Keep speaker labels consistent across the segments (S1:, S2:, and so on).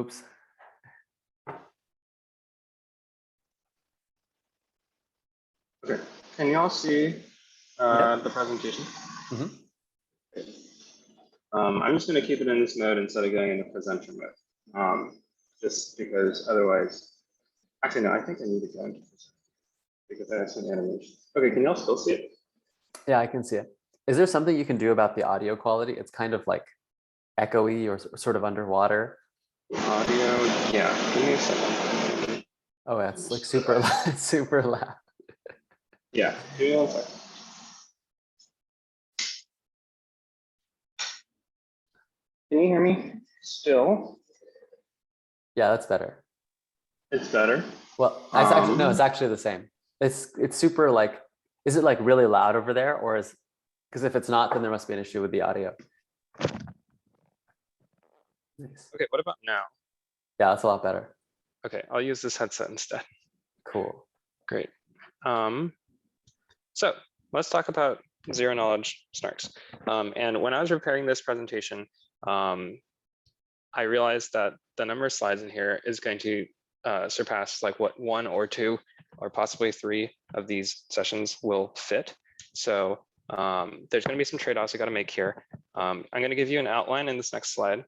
S1: Oops.
S2: Okay, can you all see
S1: Yep.
S2: the presentation?
S1: Mm-hmm.
S2: I'm just going to keep it in this mode instead of going into presenter mode, just because otherwise, actually no, I think I need to go into presenter because I have some animation. Okay, can you all still see it?
S1: Yeah, I can see it. Is there something you can do about the audio quality? It's kind of like echoey or sort of underwater.
S2: Audio, yeah, give me a second.
S1: Oh, yeah, it's like super loud, super loud.
S2: Yeah, give me 1 second. Can you hear me still?
S1: Yeah, that's better.
S2: It's better.
S1: Well, it's actually no, it's actually the same. It's super like, is it like really loud over there, or is, because if it's not, then there must be an issue with the audio. Nice.
S2: Okay, what about now?
S1: Yeah, that's a lot better.
S2: Okay, I'll use this headset instead.
S1: Cool.
S2: Great. So let's talk about zero knowledge snarks. And when I was preparing this presentation, I realized that the number of slides in here is going to surpass like what 1 or 2 or possibly 3 of these sessions will fit. So there's going to be some trade-offs I got to make here. I'm going to give you an outline in this next slide.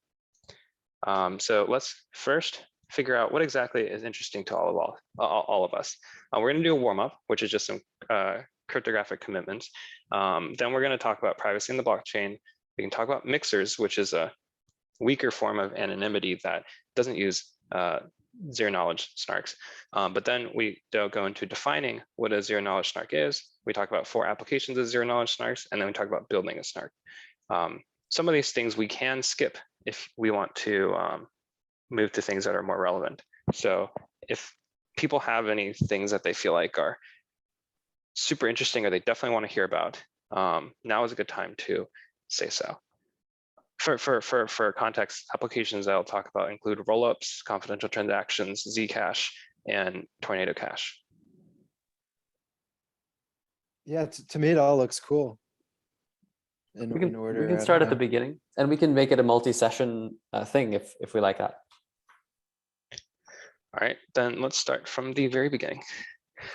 S2: So let's first figure out what exactly is interesting to all of us. We're going to do a warm-up, which is just some cryptographic commitments. Then we're going to talk about privacy in the blockchain. We can talk about mixers, which is a weaker form of anonymity that doesn't use zero knowledge snarks. But then we go into defining what a zero knowledge snark is. We talk about 4 applications of zero knowledge snarks, and then we talk about building a snark. Some of these things we can skip if we want to move to things that are more relevant. So if people have any things that they feel like are super interesting or they definitely want to hear about, now is a good time to say so. For context, applications that I'll talk about include rollups, confidential transactions, Zcash, and Tornado Cash.
S3: Yeah, to me it all looks cool. In
S1: We can
S3: order,
S1: start at the beginning, and we can make it a multi-session thing if we like that.
S2: All right, then let's start from the very beginning.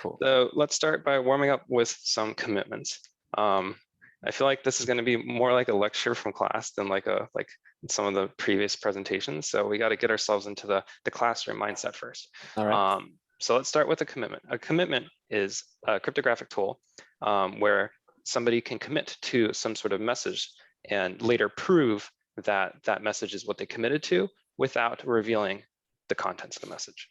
S1: Cool.
S2: So let's start by warming up with some commitments. I feel like this is going to be more like a lecture from class than like some of the previous presentations. So we got to get ourselves into the classroom mindset first.
S1: All right.
S2: So let's start with a commitment. A commitment is a cryptographic tool where somebody can commit to some sort of message and later prove that that message is what they committed to without revealing the contents of the message.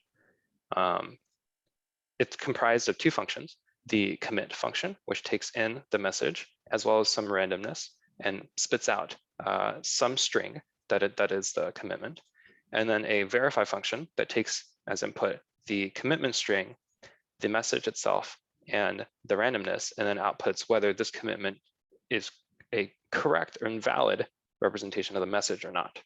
S2: It's comprised of 2 functions: the commit function, which takes in the message, as well as some randomness, and spits out some string that is the commitment. And then a verify function that takes as input the commitment string, the message itself, and the randomness, and then outputs whether this commitment is a correct or invalid representation of the message or not.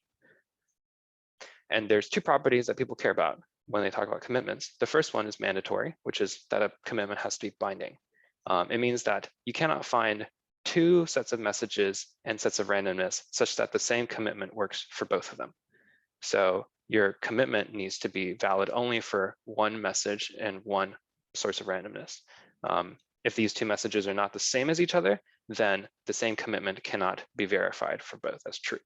S2: And there's 2 properties that people care about when they talk about commitments. The first one is mandatory, which is that a commitment has to be binding. It means that you cannot find 2 sets of messages and sets of randomness such that the same commitment works for both of them. So your commitment needs to be valid only for one message and one source of randomness. If these 2 messages are not the same as each other, then the same commitment cannot be verified for both as true.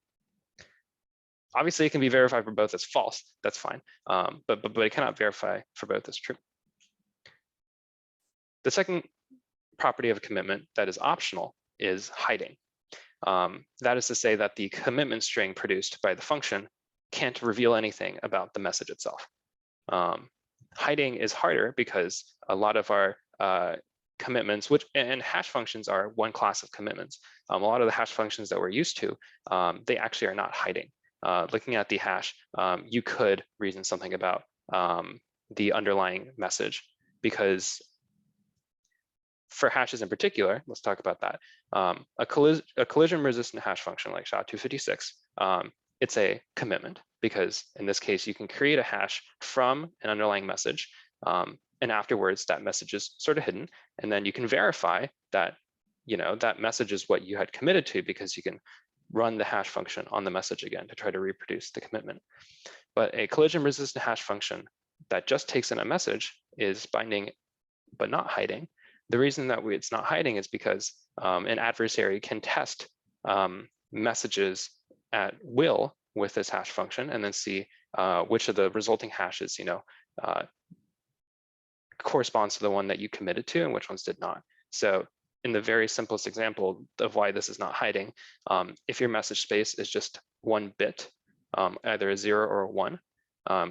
S2: Obviously, it can be verified for both as false. That's fine, but it cannot verify for both as true. The second property of a commitment that is optional is hiding. That is to say that the commitment string produced by the function can't reveal anything about the message itself. Hiding is harder because a lot of our commitments, and hash functions are one class of commitments. A lot of the hash functions that we're used to, they actually are not hiding. Looking at the hash, you could reason something about the underlying message, because for hashes in particular, let's talk about that. A collision-resistant hash function like SHA-256, it's a commitment, because in this case, you can create a hash from an underlying message, and afterwards that message is sort of hidden, and then you can verify that that message is what you had committed to, because you can run the hash function on the message again to try to reproduce the commitment. But a collision-resistant hash function that just takes in a message is binding but not hiding. The reason that it's not hiding is because an adversary can test messages at will with this hash function and then see which of the resulting hashes, corresponds to the one that you committed to and which ones did not. So in the very simplest example of why this is not hiding, if your message space is just 1 bit, either a 0 or a 1,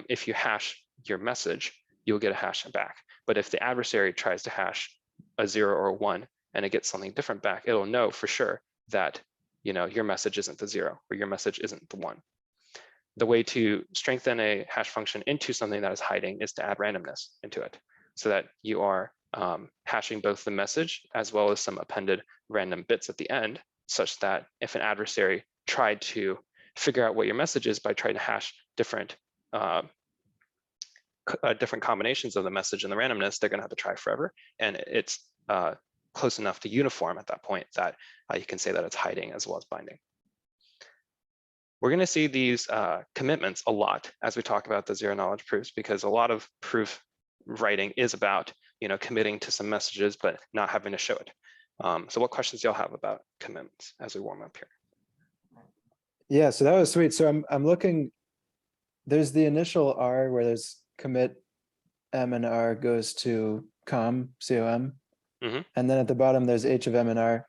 S2: if you hash your message, you'll get a hash back. But if the adversary tries to hash a 0 or a 1 and it gets something different back, it'll know for sure that your message isn't the 0 or your message isn't the 1. The way to strengthen a hash function into something that is hiding is to add randomness into it, so that you are hashing both the message as well as some appended random bits at the end, such that if an adversary tried to figure out what your message is by trying to hash different combinations of the message and the randomness, they're going to have to try forever. And it's close enough to uniform at that point that you can say that it's hiding as well as binding. We're going to see these commitments a lot as we talk about the zero-knowledge proofs, because a lot of proof writing is about committing to some messages but not having to show it. So what questions do y'all have about commitments as we warm up here?
S3: Yeah, so that was sweet. So I'm looking, there's the initial R where there's commit M and R goes to com, C-O-M. And then at the bottom, there's H of M and R.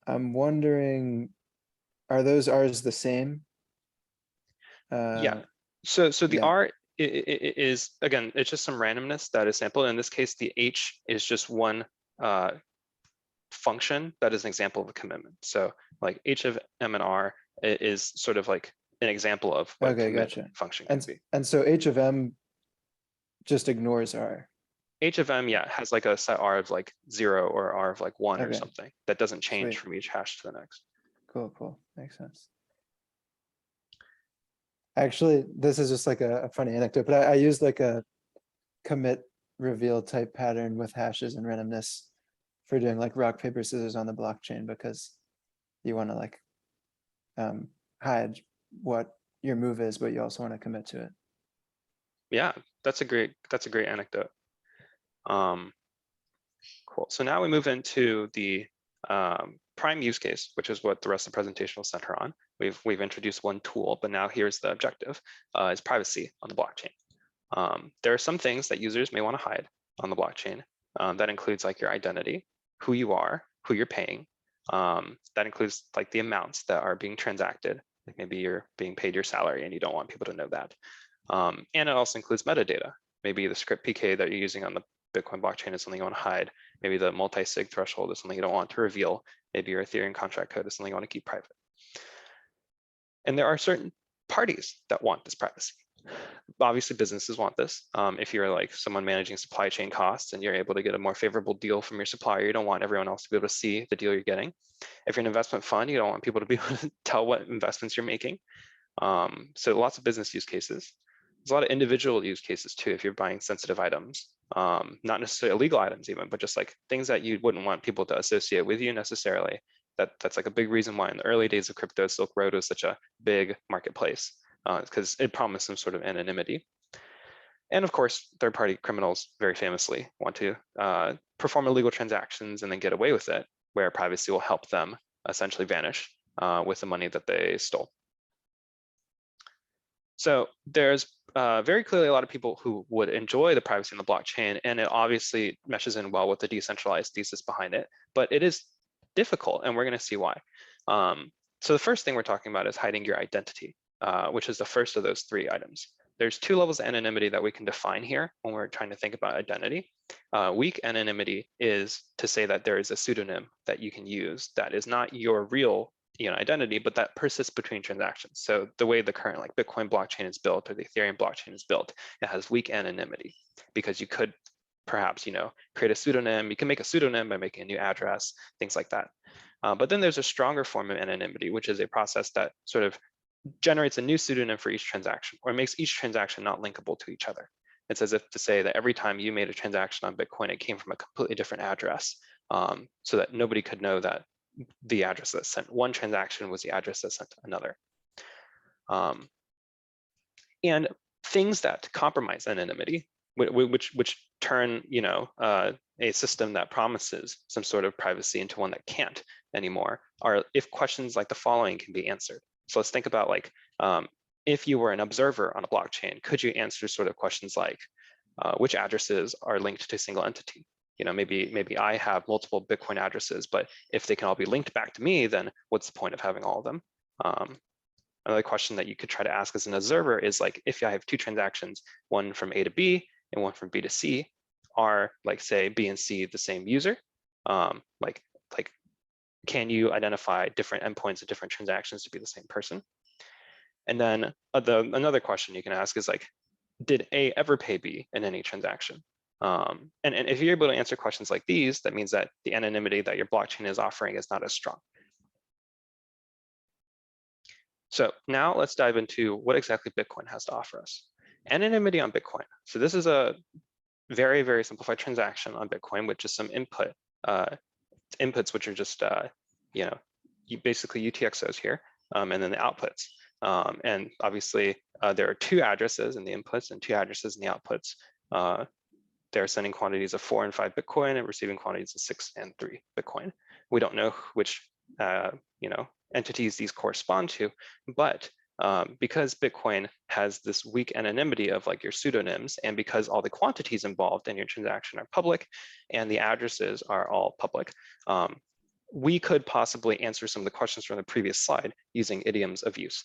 S3: I'm wondering, are those R's the same?
S2: Yeah, so the
S3: yeah.
S2: R is, again, it's just some randomness that is sampled. In this case, the H is just one function that is an example of a commitment. So like H of M and R is sort of like an example of what a commit function can be.
S3: And so H of M just ignores R.
S2: H of M, yeah, has like a set R of like 0 or R of like 1 or something that doesn't change from each hash to the next.
S3: Cool, makes sense. Actually, this is just like a funny anecdote, but I used like a commit reveal type pattern with hashes and randomness for doing like rock, paper, scissors on the blockchain, because you want to like hide what your move is, but you also want to commit to it.
S2: Yeah, that's a great anecdote. Cool. So now we move into the prime use case, which is what the rest of the presentation will center on. We've introduced one tool, but now here's the objective: is privacy on the blockchain. There are some things that users may want to hide on the blockchain. That includes like your identity, who you are, who you're paying. That includes like the amounts that are being transacted. Like maybe you're being paid your salary and you don't want people to know that. And it also includes metadata. Maybe the script PK that you're using on the Bitcoin blockchain is something you want to hide. Maybe the multi-sig threshold is something you don't want to reveal. Maybe your Ethereum contract code is something you want to keep private. And there are certain parties that want this privacy. Obviously, businesses want this. If you're like someone managing supply chain costs and you're able to get a more favorable deal from your supplier, you don't want everyone else to be able to see the deal you're getting. If you're an investment fund, you don't want people to be able to tell what investments you're making. So lots of business use cases. There's a lot of individual use cases too, if you're buying sensitive items, not necessarily illegal items even, but just like things that you wouldn't want people to associate with you necessarily. That's like a big reason why in the early days of crypto, Silk Road was such a big marketplace, because it promised some sort of anonymity. And of course, third-party criminals very famously want to perform illegal transactions and then get away with it, where privacy will help them essentially vanish with the money that they stole. So there's very clearly a lot of people who would enjoy the privacy in the blockchain, and it obviously meshes in well with the decentralized thesis behind it, but it is difficult, and we're going to see why. So the first thing we're talking about is hiding your identity, which is the first of those 3 items. There's 2 levels of anonymity that we can define here when we're trying to think about identity. Weak anonymity is to say that there is a pseudonym that you can use that is not your real identity, but that persists between transactions. So the way the current like Bitcoin blockchain is built or the Ethereum blockchain is built, it has weak anonymity because you could perhaps create a pseudonym. You can make a pseudonym by making a new address, things like that. But then there's a stronger form of anonymity, which is a process that sort of generates a new pseudonym for each transaction, or makes each transaction not linkable to each other. It's as if to say that every time you made a transaction on Bitcoin, it came from a completely different address, so that nobody could know that the address that sent one transaction was the address that sent another. And things that compromise anonymity, which turn, you know, a system that promises some sort of privacy into one that can't anymore, are if questions like the following can be answered. So let's think about like, if you were an observer on a blockchain, could you answer sort of questions like, which addresses are linked to a single entity? You know, maybe I have multiple Bitcoin addresses, but if they can all be linked back to me, then what's the point of having all of them? Another question that you could try to ask as an observer is like, if I have two transactions, one from A to B and one from B to C, are like say B and C the same user? Like can you identify different endpoints of different transactions to be the same person? And then another question you can ask is like, did A ever pay B in any transaction? And if you're able to answer questions like these, that means that the anonymity that your blockchain is offering is not as strong. So now let's dive into what exactly Bitcoin has to offer us. Anonymity on Bitcoin. So this is a very, very simplified transaction on Bitcoin with just some inputs, which are just, you know, basically UTXOs here, and then the outputs. And obviously, there are two addresses in the inputs and two addresses in the outputs. They're sending quantities of 4 and 5 Bitcoin and receiving quantities of 6 and 3 Bitcoin. We don't know which, you know, entities these correspond to, but because Bitcoin has this weak anonymity of like your pseudonyms, and because all the quantities involved in your transaction are public and the addresses are all public, we could possibly answer some of the questions from the previous slide using idioms of use.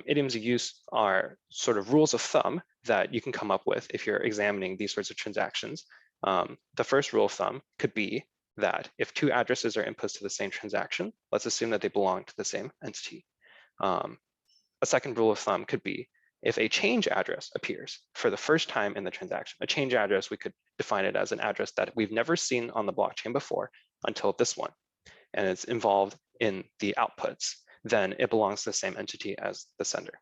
S2: Idioms of use are sort of rules of thumb that you can come up with if you're examining these sorts of transactions. The first rule of thumb could be that if two addresses are inputs to the same transaction, let's assume that they belong to the same entity. A second rule of thumb could be if a change address appears for the first time in the transaction. A change address, we could define it as an address that we've never seen on the blockchain before until this one, and it's involved in the outputs, then it belongs to the same entity as the sender.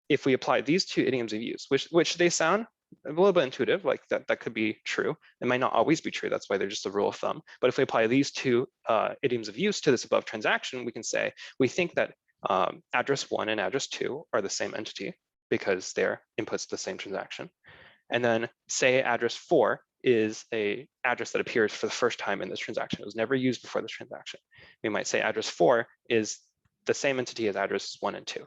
S2: If we apply these two idioms of use, which they sound a little bit intuitive, like that could be true. It might not always be true. That's why they're just a rule of thumb. But if we apply these two idioms of use to this above transaction, we can say we think that address 1 and address 2 are the same entity because they're inputs to the same transaction. And then say address 4 is a address that appears for the first time in this transaction. It was never used before this transaction. We might say address 4 is the same entity as addresses 1 and 2.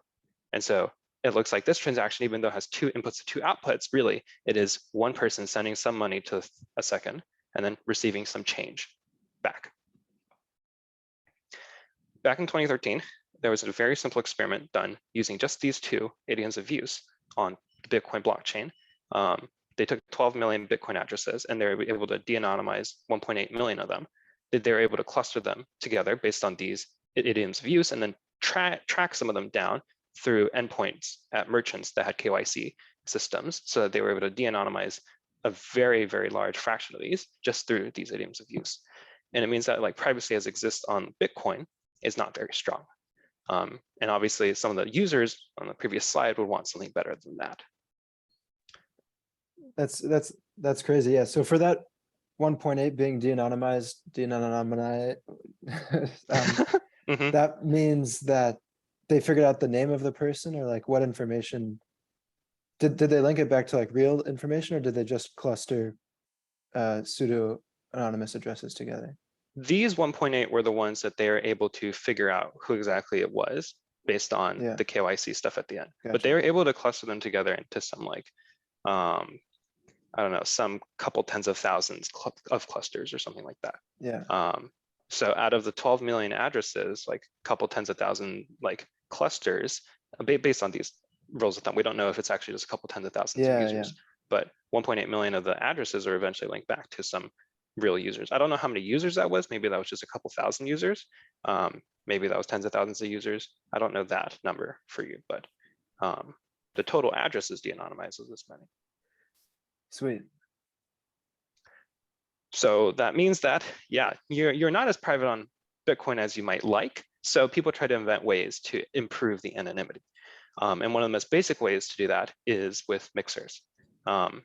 S2: And so it looks like this transaction, even though it has two inputs and two outputs, really, it is one person sending some money to a second and then receiving some change back. Back in 2013, there was a very simple experiment done using just these two idioms of use on the Bitcoin blockchain. They took 12 million Bitcoin addresses and they were able to de-anonymize 1.8 million of them. They were able to cluster them together based on these idioms of use and then track some of them down through endpoints at merchants that had KYC systems, so that they were able to de-anonymize a very, very large fraction of these just through these idioms of use. And it means that like privacy as exists on Bitcoin is not very strong. And obviously some of the users on the previous slide would want something better than that.
S3: That's crazy. Yeah. So for that 1.8 being de-anonymized, that means that they figured out the name of the person, or like what information did they link it back to like real information, or did they just cluster pseudo anonymous addresses together?
S2: These 1.8 were the ones that they were able to figure out who exactly it was based on the KYC stuff at the end. Gotcha. But they were able to cluster them together into some like, I don't know, some couple tens of thousands of clusters or something like that.
S3: Yeah.
S2: So out of the 12 million addresses, like a couple tens of thousand like clusters, based on these rules of thumb, we don't know if it's actually just a couple tens of thousands of users, but 1.8 million of the addresses are eventually linked back to some real users. I don't know how many users that was. Maybe that was just a couple thousand users. Maybe that was tens of thousands of users. I don't know that number for you, but the total addresses de-anonymized was this many.
S3: Sweet.
S2: So that means that, yeah, you're not as private on Bitcoin as you might like. So people try to invent ways to improve the anonymity. And one of the most basic ways to do that is with mixers. The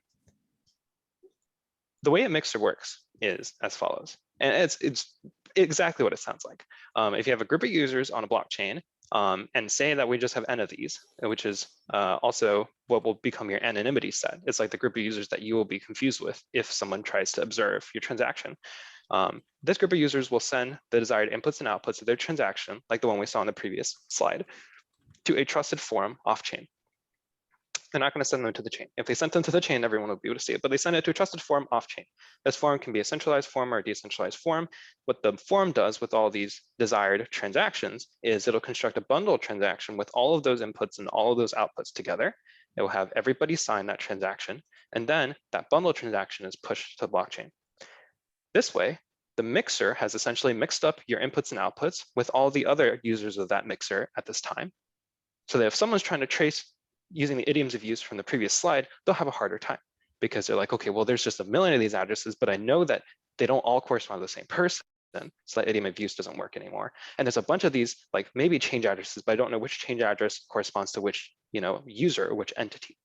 S2: way a mixer works is as follows. And it's exactly what it sounds like. If you have a group of users on a blockchain, and say that we just have n of these, which is also what will become your anonymity set. It's like the group of users that you will be confused with if someone tries to observe your transaction. This group of users will send the desired inputs and outputs of their transaction, like the one we saw on the previous slide, to a trusted forum off-chain. They're not going to send them to the chain. If they sent them to the chain, everyone will be able to see it, but they send it to a trusted forum off-chain. This forum can be a centralized forum or a decentralized forum. What the forum does with all these desired transactions is it'll construct a bundle transaction with all of those inputs and all of those outputs together. It will have everybody sign that transaction, and then that bundle transaction is pushed to the blockchain. This way, the mixer has essentially mixed up your inputs and outputs with all the other users of that mixer at this time. So that if someone's trying to trace using the idioms of use from the previous slide, they'll have a harder time because they're like, okay, well, there's just a million of these addresses, but I know that they don't all correspond to the same person. So that idiom of use doesn't work anymore. And there's a bunch of these, like maybe change addresses, but I don't know which change address corresponds to which, user or which entity.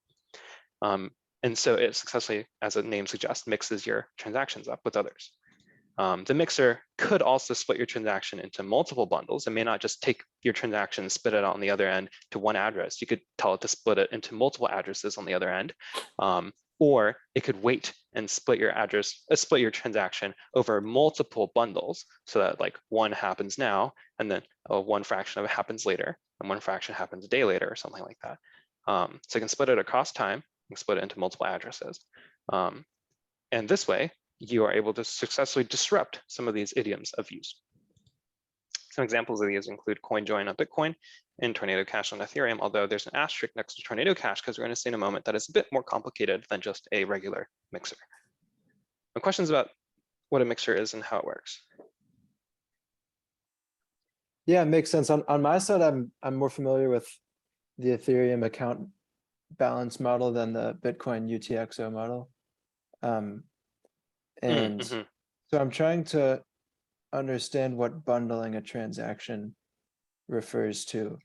S2: And so it successfully, as the name suggests, mixes your transactions up with others. The mixer could also split your transaction into multiple bundles. It may not just take your transaction and split it out on the other end to one address. You could tell it to split it into multiple addresses on the other end. Or it could wait and split your transaction over multiple bundles so that like one happens now and then one fraction of it happens later and one fraction happens a day later or something like that. So you can split it across time and split it into multiple addresses. And this way, you are able to successfully disrupt some of these idioms of use. Some examples of these include CoinJoin on Bitcoin and Tornado Cash on Ethereum, although there's an asterisk next to Tornado Cash because we're going to see in a moment that it's a bit more complicated than just a regular mixer. Now, questions about what a mixer is and how it works?
S3: Yeah, it makes sense. On my side, I'm more familiar with the Ethereum account balance model than the Bitcoin UTXO model. And so I'm trying to understand what bundling a transaction refers to.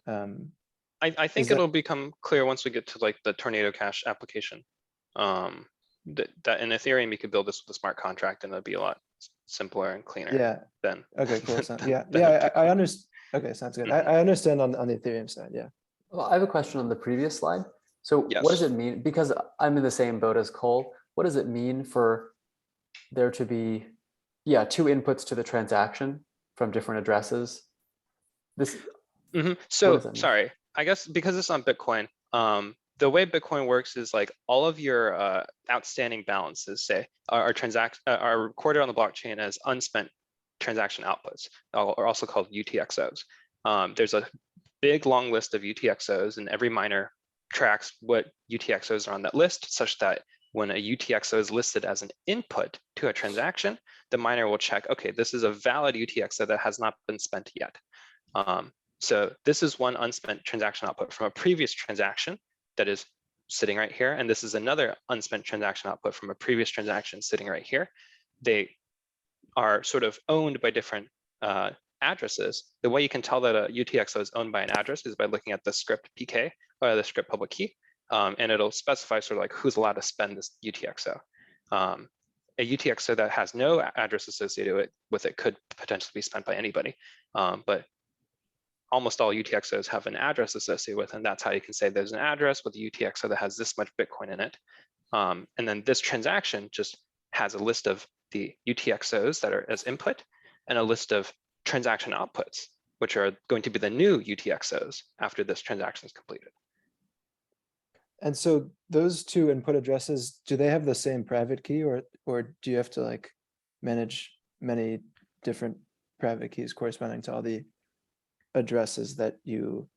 S2: I think it'll become clear once we get to like the Tornado Cash application. That in Ethereum, you could build this with a smart contract and it'll be a lot simpler and cleaner.
S3: Yeah.
S2: Than,
S3: okay, cool.
S2: than
S3: I understand. Okay, sounds good. I understand on the Ethereum side. Yeah.
S1: Well, I have a question on the previous slide. So what does it mean? Because I'm in the same boat as Cole. What does it mean for there to be, two inputs to the transaction from different addresses?
S2: So sorry, I guess because it's on Bitcoin, the way Bitcoin works is like all of your outstanding balances, say, are recorded on the blockchain as unspent transaction outputs, or also called UTXOs. There's a big long list of UTXOs, and every miner tracks what UTXOs are on that list, such that when a UTXO is listed as an input to a transaction, the miner will check, okay, this is a valid UTXO that has not been spent yet. So this is one unspent transaction output from a previous transaction that is sitting right here. And this is another unspent transaction output from a previous transaction sitting right here. They are sort of owned by different addresses. The way you can tell that a UTXO is owned by an address is by looking at the script PK or the script public key. And it'll specify sort of like who's allowed to spend this UTXO. A UTXO that has no address associated with it could potentially be spent by anybody. But almost all UTXOs have an address associated with, and that's how you can say there's an address with a UTXO that has this much Bitcoin in it. And then this transaction just has a list of the UTXOs that are as input and a list of transaction outputs, which are going to be the new UTXOs after this transaction is completed.
S3: And so those two input addresses, do they have the same private key, or do you have to like manage many different private keys corresponding to all the addresses that you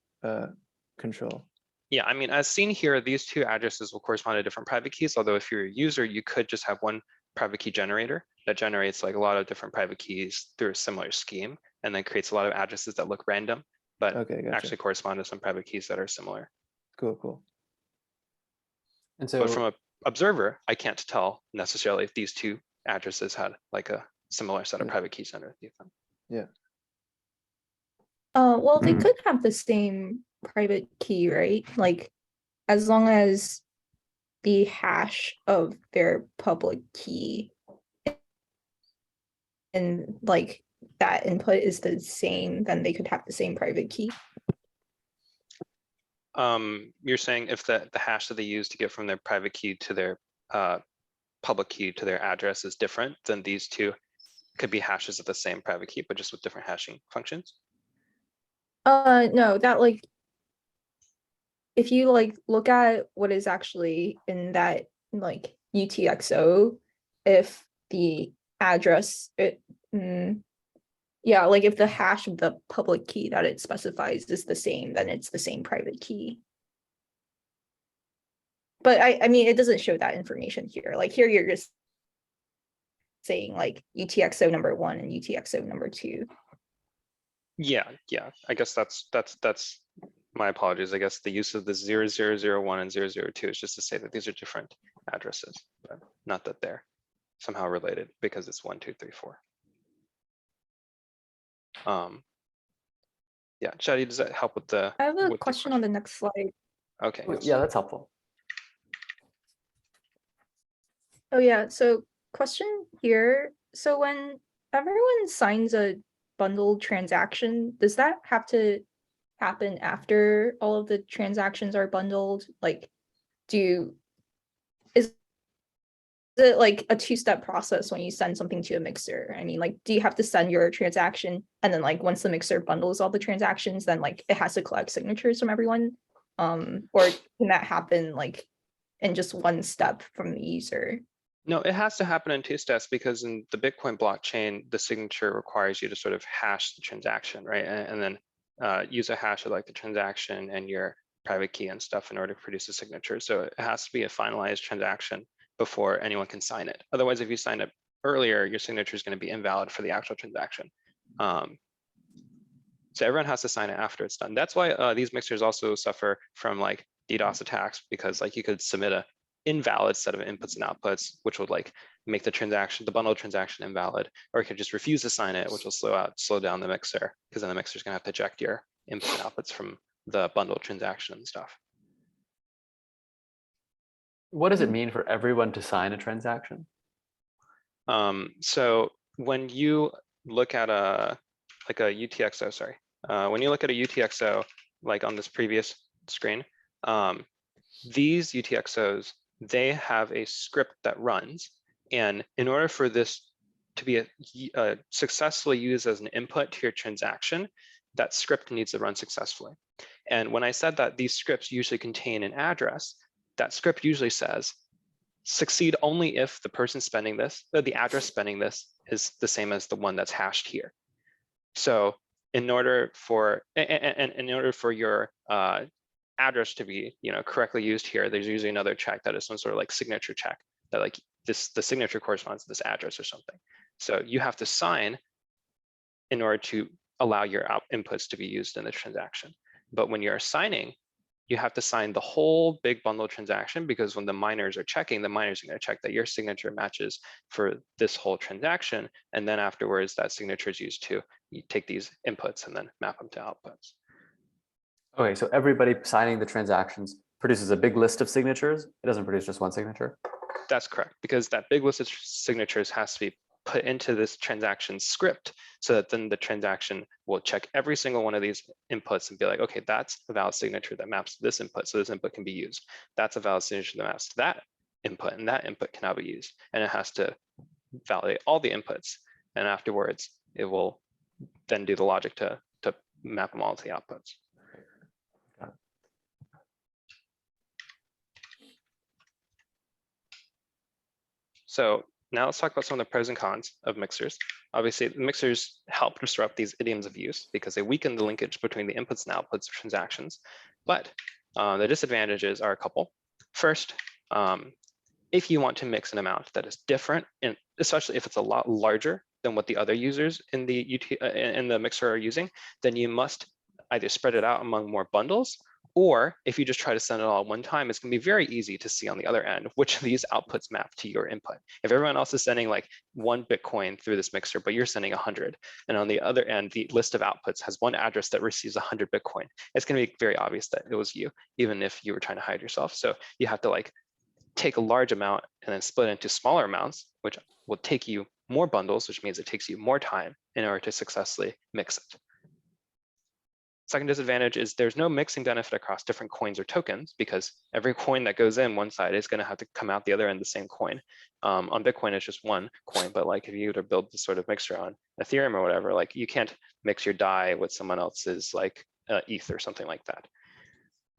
S3: control?
S2: Yeah, I mean, as seen here, these two addresses will correspond to different private keys, although if you're a user, you could just have one private key generator that generates like a lot of different private keys through a similar scheme, and then creates a lot of addresses that look random, but actually correspond to some private keys that are similar.
S3: Cool.
S1: And so,
S2: but from an observer, I can't tell necessarily if these two addresses had like a similar set of private keys underneath them.
S3: Yeah.
S4: Well, they could have the same private key, right? Like, as long as the hash of their public key like that input is the same, then they could have the same private key.
S2: You're saying if the hash that they use to get from their private key to their public key to their address is different, then these two could be hashes of the same private key, but just with different hashing functions?
S4: No, that like, if you like look at what is actually in that like UTXO, if the address, yeah, like if the hash of the public key that it specifies is the same, then it's the same private key. But I mean, it doesn't show that information here. Like here, you're just saying like UTXO number 1 and UTXO number 2.
S2: Yeah. I guess that's my apologies. I guess the use of the 0001 and 002 is just to say that these are different addresses, but not that they're somehow related because it's 1, 2, 3, 4. Yeah, Shadi, does that help with the?
S4: I have a question on the next slide.
S2: Okay.
S1: Yeah, that's helpful.
S4: Oh yeah, so question here. So when everyone signs a bundled transaction, does that have to happen after all of the transactions are bundled? Like, is it like a 2-step process when you send something to a mixer? I mean, like, do you have to send your transaction and then like once the mixer bundles all the transactions, then like it has to collect signatures from everyone? Or can that happen like in just one step from the user?
S2: No, it has to happen in 2 steps because in the Bitcoin blockchain, the signature requires you to sort of hash the transaction, right? And then use a hash of like the transaction and your private key and stuff in order to produce a signature. So it has to be a finalized transaction before anyone can sign it. Otherwise, if you sign it earlier, your signature is going to be invalid for the actual transaction. So everyone has to sign it after it's done. That's why these mixers also suffer from like DDoS attacks, because like you could submit a invalid set of inputs and outputs, which would like make the transaction, the bundled transaction invalid, or you could just refuse to sign it, which will slow down the mixer, because then the mixer is going to have to eject your input and outputs from the bundled transaction and stuff.
S1: What does it mean for everyone to sign a transaction?
S2: So when you look at a UTXO, sorry, when you look at a UTXO, like on this previous screen, these UTXOs, they have a script that runs, and in order for this to be successfully used as an input to your transaction, that script needs to run successfully. And when I said that these scripts usually contain an address, that script usually says succeed only if the person spending this, or the address spending this, is the same as the one that's hashed here. So in order for your address to be correctly used here, there's usually another check that is some sort of like signature check that like the signature corresponds to this address or something. So you have to sign in order to allow your inputs to be used in the transaction. But when you're signing, you have to sign the whole big bundle transaction, because when the miners are checking, the miners are going to check that your signature matches for this whole transaction. And then afterwards, that signature is used to take these inputs and then map them to outputs.
S1: Okay, so everybody signing the transactions produces a big list of signatures. It doesn't produce just one signature.
S2: That's correct, because that big list of signatures has to be put into this transaction script, so that then the transaction will check every single one of these inputs and be like, okay, that's a valid signature that maps to this input, so this input can be used. That's a valid signature that maps to that input, and that input cannot be used. And it has to validate all the inputs, and afterwards it will then do the logic to map them all to the outputs. So now let's talk about some of the pros and cons of mixers. Obviously, the mixers help disrupt these idioms of use because they weaken the linkage between the inputs and outputs of transactions. But the disadvantages are a couple. First, if you want to mix an amount that is different, and especially if it's a lot larger than what the other users in the mixer are using, then you must either spread it out among more bundles, or if you just try to send it all at one time, it's going to be very easy to see on the other end which of these outputs map to your input. If everyone else is sending like 1 Bitcoin through this mixer, but you're sending 100, and on the other end, the list of outputs has one address that receives 100 Bitcoin, it's going to be very obvious that it was you, even if you were trying to hide yourself. So you have to like take a large amount and then split it into smaller amounts, which will take you more bundles, which means it takes you more time in order to successfully mix it. Second disadvantage is there's no mixing benefit across different coins or tokens, because every coin that goes in one side is going to have to come out the other end the same coin. On Bitcoin, it's just one coin, but like if you were to build this sort of mixture on Ethereum or whatever, like you can't mix your DAI with someone else's like ETH or something like that.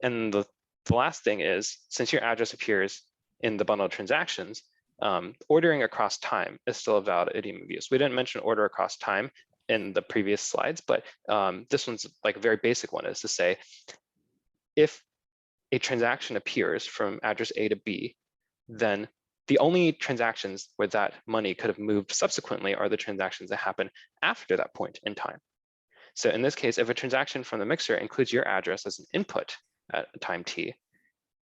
S2: And the last thing is, since your address appears in the bundle of transactions, ordering across time is still a valid idiom of use. We didn't mention order across time in the previous slides, but this one's like a very basic one, is to say, if a transaction appears from address A to B, then the only transactions where that money could have moved subsequently are the transactions that happen after that point in time. So in this case, if a transaction from the mixer includes your address as an input at time t,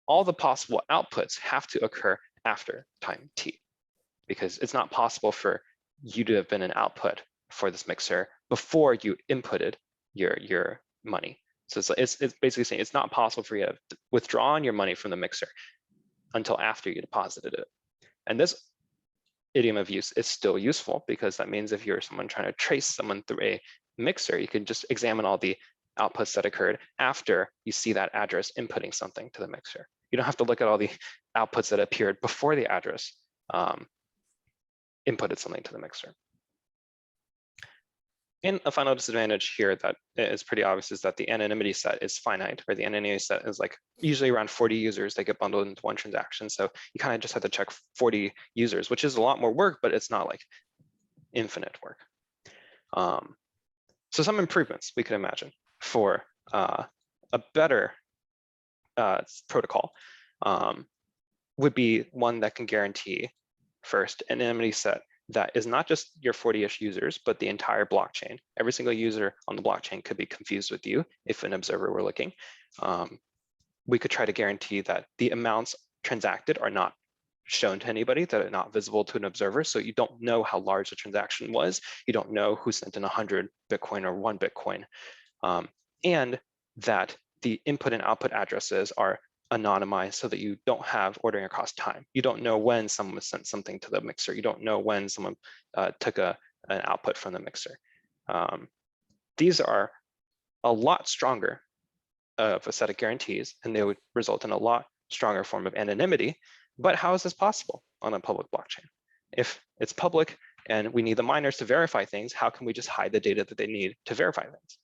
S2: all the possible outputs have to occur after time t, because it's not possible for you to have been an output for this mixer before you inputted your money. So it's basically saying it's not possible for you to withdraw your money from the mixer until after you deposited it. And this idiom of use is still useful, because that means if you're someone trying to trace someone through a mixer, you can just examine all the outputs that occurred after you see that address inputting something to the mixer. You don't have to look at all the outputs that appeared before the address inputted something to the mixer. And a final disadvantage here that is pretty obvious is that the anonymity set is finite, or the anonymity set is like usually around 40 users that get bundled into one transaction. So you kind of just have to check 40 users, which is a lot more work, but it's not like infinite work. So some improvements we could imagine for a better protocol would be one that can guarantee, first, an anonymity set that is not just your 40-ish users, but the entire blockchain. Every single user on the blockchain could be confused with you if an observer were looking. We could try to guarantee that the amounts transacted are not shown to anybody, that are not visible to an observer. So you don't know how large the transaction was. You don't know who sent in 100 Bitcoin or 1 Bitcoin. And that the input and output addresses are anonymized, so that you don't have ordering across time. You don't know when someone sent something to the mixer. You don't know when someone took an output from the mixer. These are a lot stronger of a set of guarantees, and they would result in a lot stronger form of anonymity. But how is this possible on a public blockchain? If it's public and we need the miners to verify things, how can we just hide the data that they need to verify things?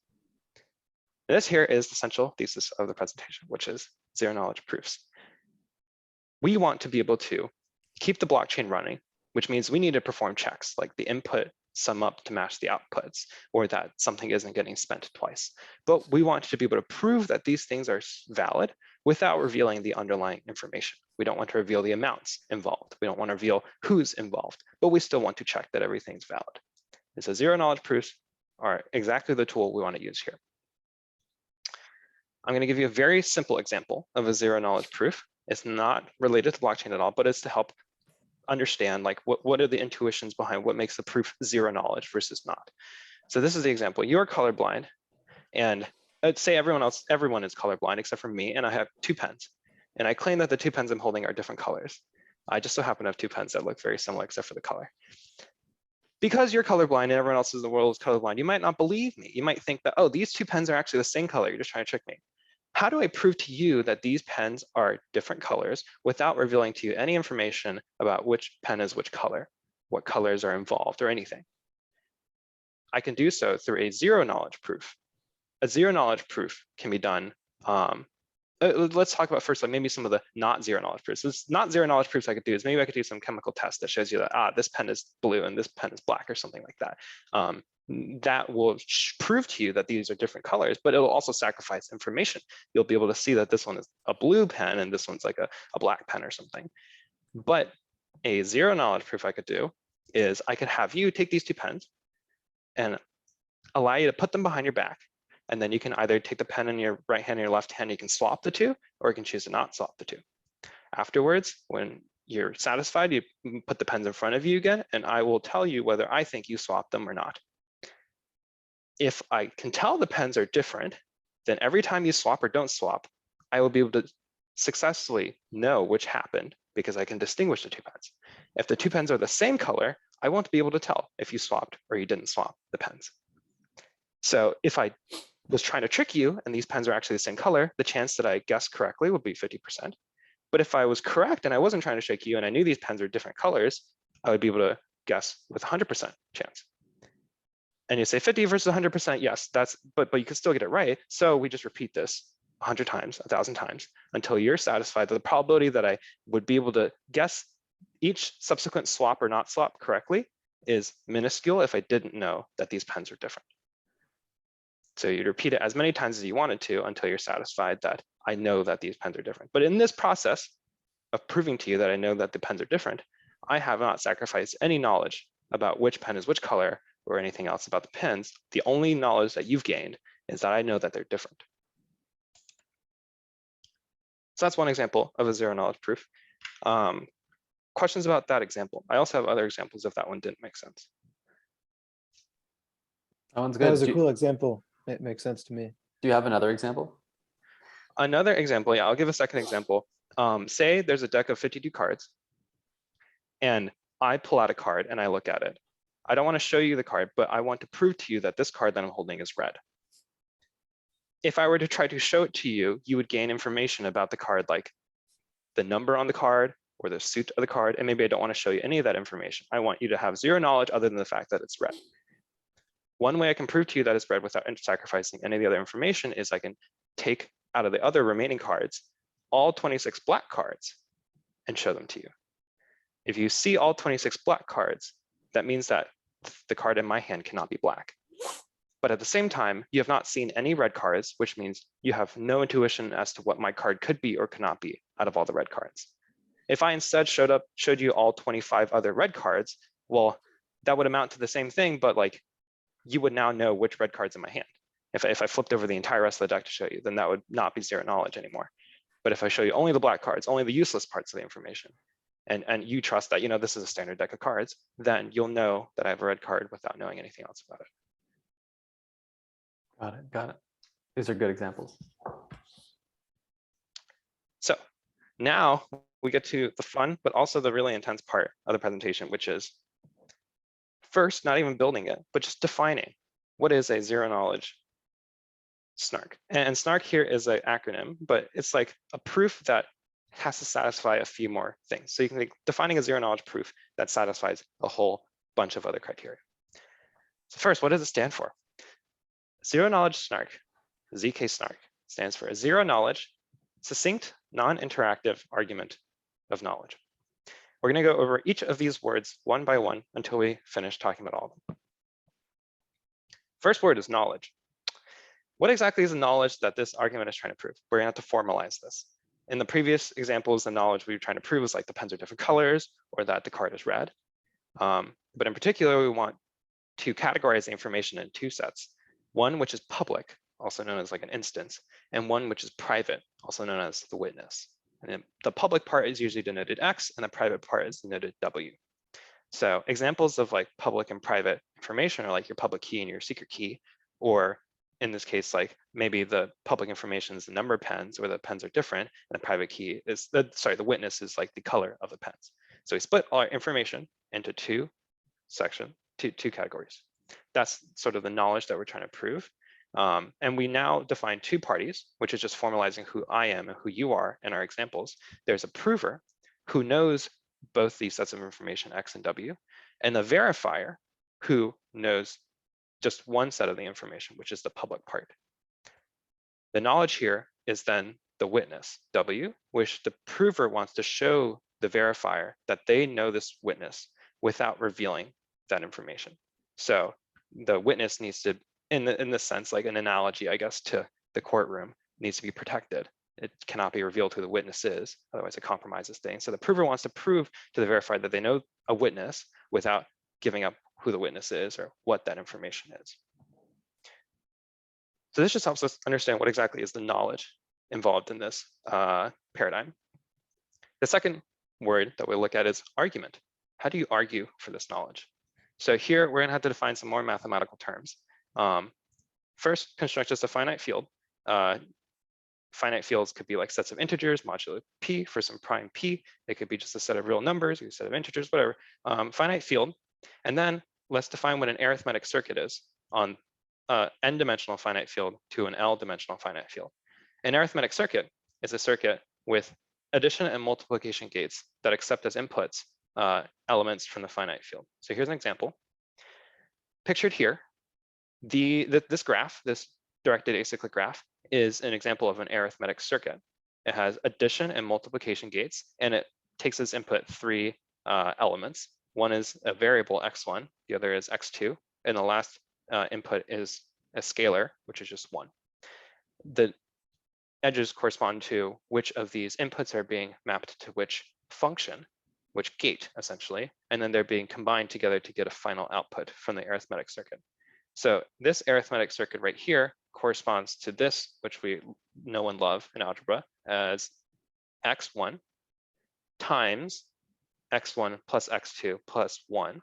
S2: This here is the central thesis of the presentation, which is zero-knowledge proofs. We want to be able to keep the blockchain running, which means we need to perform checks, like the input sum up to match the outputs, or that something isn't getting spent twice. But we want to be able to prove that these things are valid without revealing the underlying information. We don't want to reveal the amounts involved. We don't want to reveal who's involved, but we still want to check that everything's valid. And so zero-knowledge proofs are exactly the tool we want to use here. I'm going to give you a very simple example of a zero-knowledge proof. It's not related to blockchain at all, but it's to help understand like what are the intuitions behind what makes the proof zero knowledge versus not. So this is the example. You're colorblind, and I'd say everyone is colorblind except for me, and I have 2 pens. And I claim that the 2 pens I'm holding are different colors. I just so happen to have 2 pens that look very similar except for the color. Because you're colorblind and everyone else in the world is colorblind, you might not believe me. You might think that, oh, these 2 pens are actually the same color. You're just trying to trick me. How do I prove to you that these pens are different colors without revealing to you any information about which pen is which color, what colors are involved, or anything? I can do so through a zero-knowledge proof. A zero-knowledge proof can be done. Let's talk about first, like maybe some of the not zero-knowledge proofs. It's not zero-knowledge proofs I could do is maybe I could do some chemical test that shows you that this pen is blue and this pen is black or something like that. That will prove to you that these are different colors, but it'll also sacrifice information. You'll be able to see that this one is a blue pen and this one's like a black pen or something. But a zero-knowledge proof I could do is I could have you take these 2 pens and allow you to put them behind your back. And then you can either take the pen in your right hand and your left hand, you can swap the 2, or you can choose to not swap the 2. Afterwards, when you're satisfied, you put the pens in front of you again, and I will tell you whether I think you swapped them or not. If I can tell the pens are different, then every time you swap or don't swap, I will be able to successfully know which happened because I can distinguish the 2 pens. If the two pens are the same color, I won't be able to tell if you swapped or you didn't swap the pens. So if I was trying to trick you and these pens are actually the same color, the chance that I guessed correctly would be 50%. But if I was correct and I wasn't trying to trick you and I knew these pens are different colors, I would be able to guess with 100% chance. And you say 50 versus 100%, yes, but you can still get it right. So we just repeat this 100 times, 1,000 times, until you're satisfied that the probability that I would be able to guess each subsequent swap or not swap correctly is minuscule if I didn't know that these pens are different. So you'd repeat it as many times as you wanted to until you're satisfied that I know that these pens are different. But in this process of proving to you that I know that the pens are different, I have not sacrificed any knowledge about which pen is which color or anything else about the pens. The only knowledge that you've gained is that I know that they're different. So that's one example of a zero knowledge proof. Questions about that example? I also have other examples if that one didn't make sense.
S1: That one's good.
S3: That was a cool example. It makes sense to me.
S1: Do you have another example?
S2: Another example, yeah, I'll give a second example. Say there's a deck of 52 cards and I pull out a card and I look at it. I don't want to show you the card, but I want to prove to you that this card that I'm holding is red. If I were to try to show it to you, you would gain information about the card, like the number on the card or the suit of the card. And maybe I don't want to show you any of that information. I want you to have zero knowledge other than the fact that it's red. One way I can prove to you that it's red without sacrificing any of the other information is I can take out of the other remaining cards all 26 black cards and show them to you. If you see all 26 black cards, that means that the card in my hand cannot be black. But at the same time, you have not seen any red cards, which means you have no intuition as to what my card could be or cannot be out of all the red cards. If I instead showed you all 25 other red cards, well, that would amount to the same thing, but like you would now know which red card's in my hand. If I flipped over the entire rest of the deck to show you, then that would not be zero knowledge anymore. But if I show you only the black cards, only the useless parts of the information, and you trust that, you know, this is a standard deck of cards, then you'll know that I have a red card without knowing anything else about it.
S1: Got it. These are good examples.
S2: So now we get to the fun, but also the really intense part of the presentation, which is first, not even building it, but just defining what is a zero knowledge SNARK. And SNARK here is an acronym, but it's like a proof that has to satisfy a few more things. So you can think defining a zero knowledge proof that satisfies a whole bunch of other criteria. So first, what does it stand for? Zero knowledge SNARK, zk-SNARK, stands for a zero knowledge, succinct, non-interactive argument of knowledge. We're going to go over each of these words one by one until we finish talking about all of them. First word is knowledge. What exactly is the knowledge that this argument is trying to prove? We're going to have to formalize this. In the previous examples, the knowledge we were trying to prove was like the pens are different colors or that the card is red. But in particular, we want to categorize the information in two sets. One which is public, also known as like an instance, and one which is private, also known as the witness. And the public part is usually denoted X and the private part is denoted W. So examples of like public and private information are like your public key and your secret key, or in this case, like maybe the public information is the number of pens or the pens are different, and the private key is the witness is like the color of the pens. So we split our information into two categories. That's sort of the knowledge that we're trying to prove. And we now define two parties, which is just formalizing who I am and who you are in our examples. There's a prover who knows both these sets of information, X and W, and the verifier who knows just one set of the information, which is the public part. The knowledge here is then the witness, W, which the prover wants to show the verifier that they know this witness without revealing that information. So the witness needs to, in this sense, like an analogy, I guess, to the courtroom, needs to be protected. It cannot be revealed who the witness is, otherwise it compromises things. So the prover wants to prove to the verifier that they know a witness without giving up who the witness is or what that information is. So this just helps us understand what exactly is the knowledge involved in this paradigm. The second word that we'll look at is argument. How do you argue for this knowledge? So here we're going to have to define some more mathematical terms. First, construct just a finite field. finite fields could be like sets of integers modulo p for some prime p. It could be just a set of real numbers, a set of integers, whatever. Finite field. And then let's define what an arithmetic circuit is on n-dimensional finite field to an L-dimensional finite field. An arithmetic circuit is a circuit with addition and multiplication gates that accept as inputs elements from the finite field. So here's an example. Pictured here, this graph, this directed acyclic graph, is an example of an arithmetic circuit. It has addition and multiplication gates, and it takes as input 3 elements. One is a variable x1, the other is x2, and the last input is a scalar, which is just 1. The edges correspond to which of these inputs are being mapped to which function, which gate, essentially, and then they're being combined together to get a final output from the arithmetic circuit. So this arithmetic circuit right here corresponds to this, which we know and love in algebra, as x1 times x1 plus x2 plus 1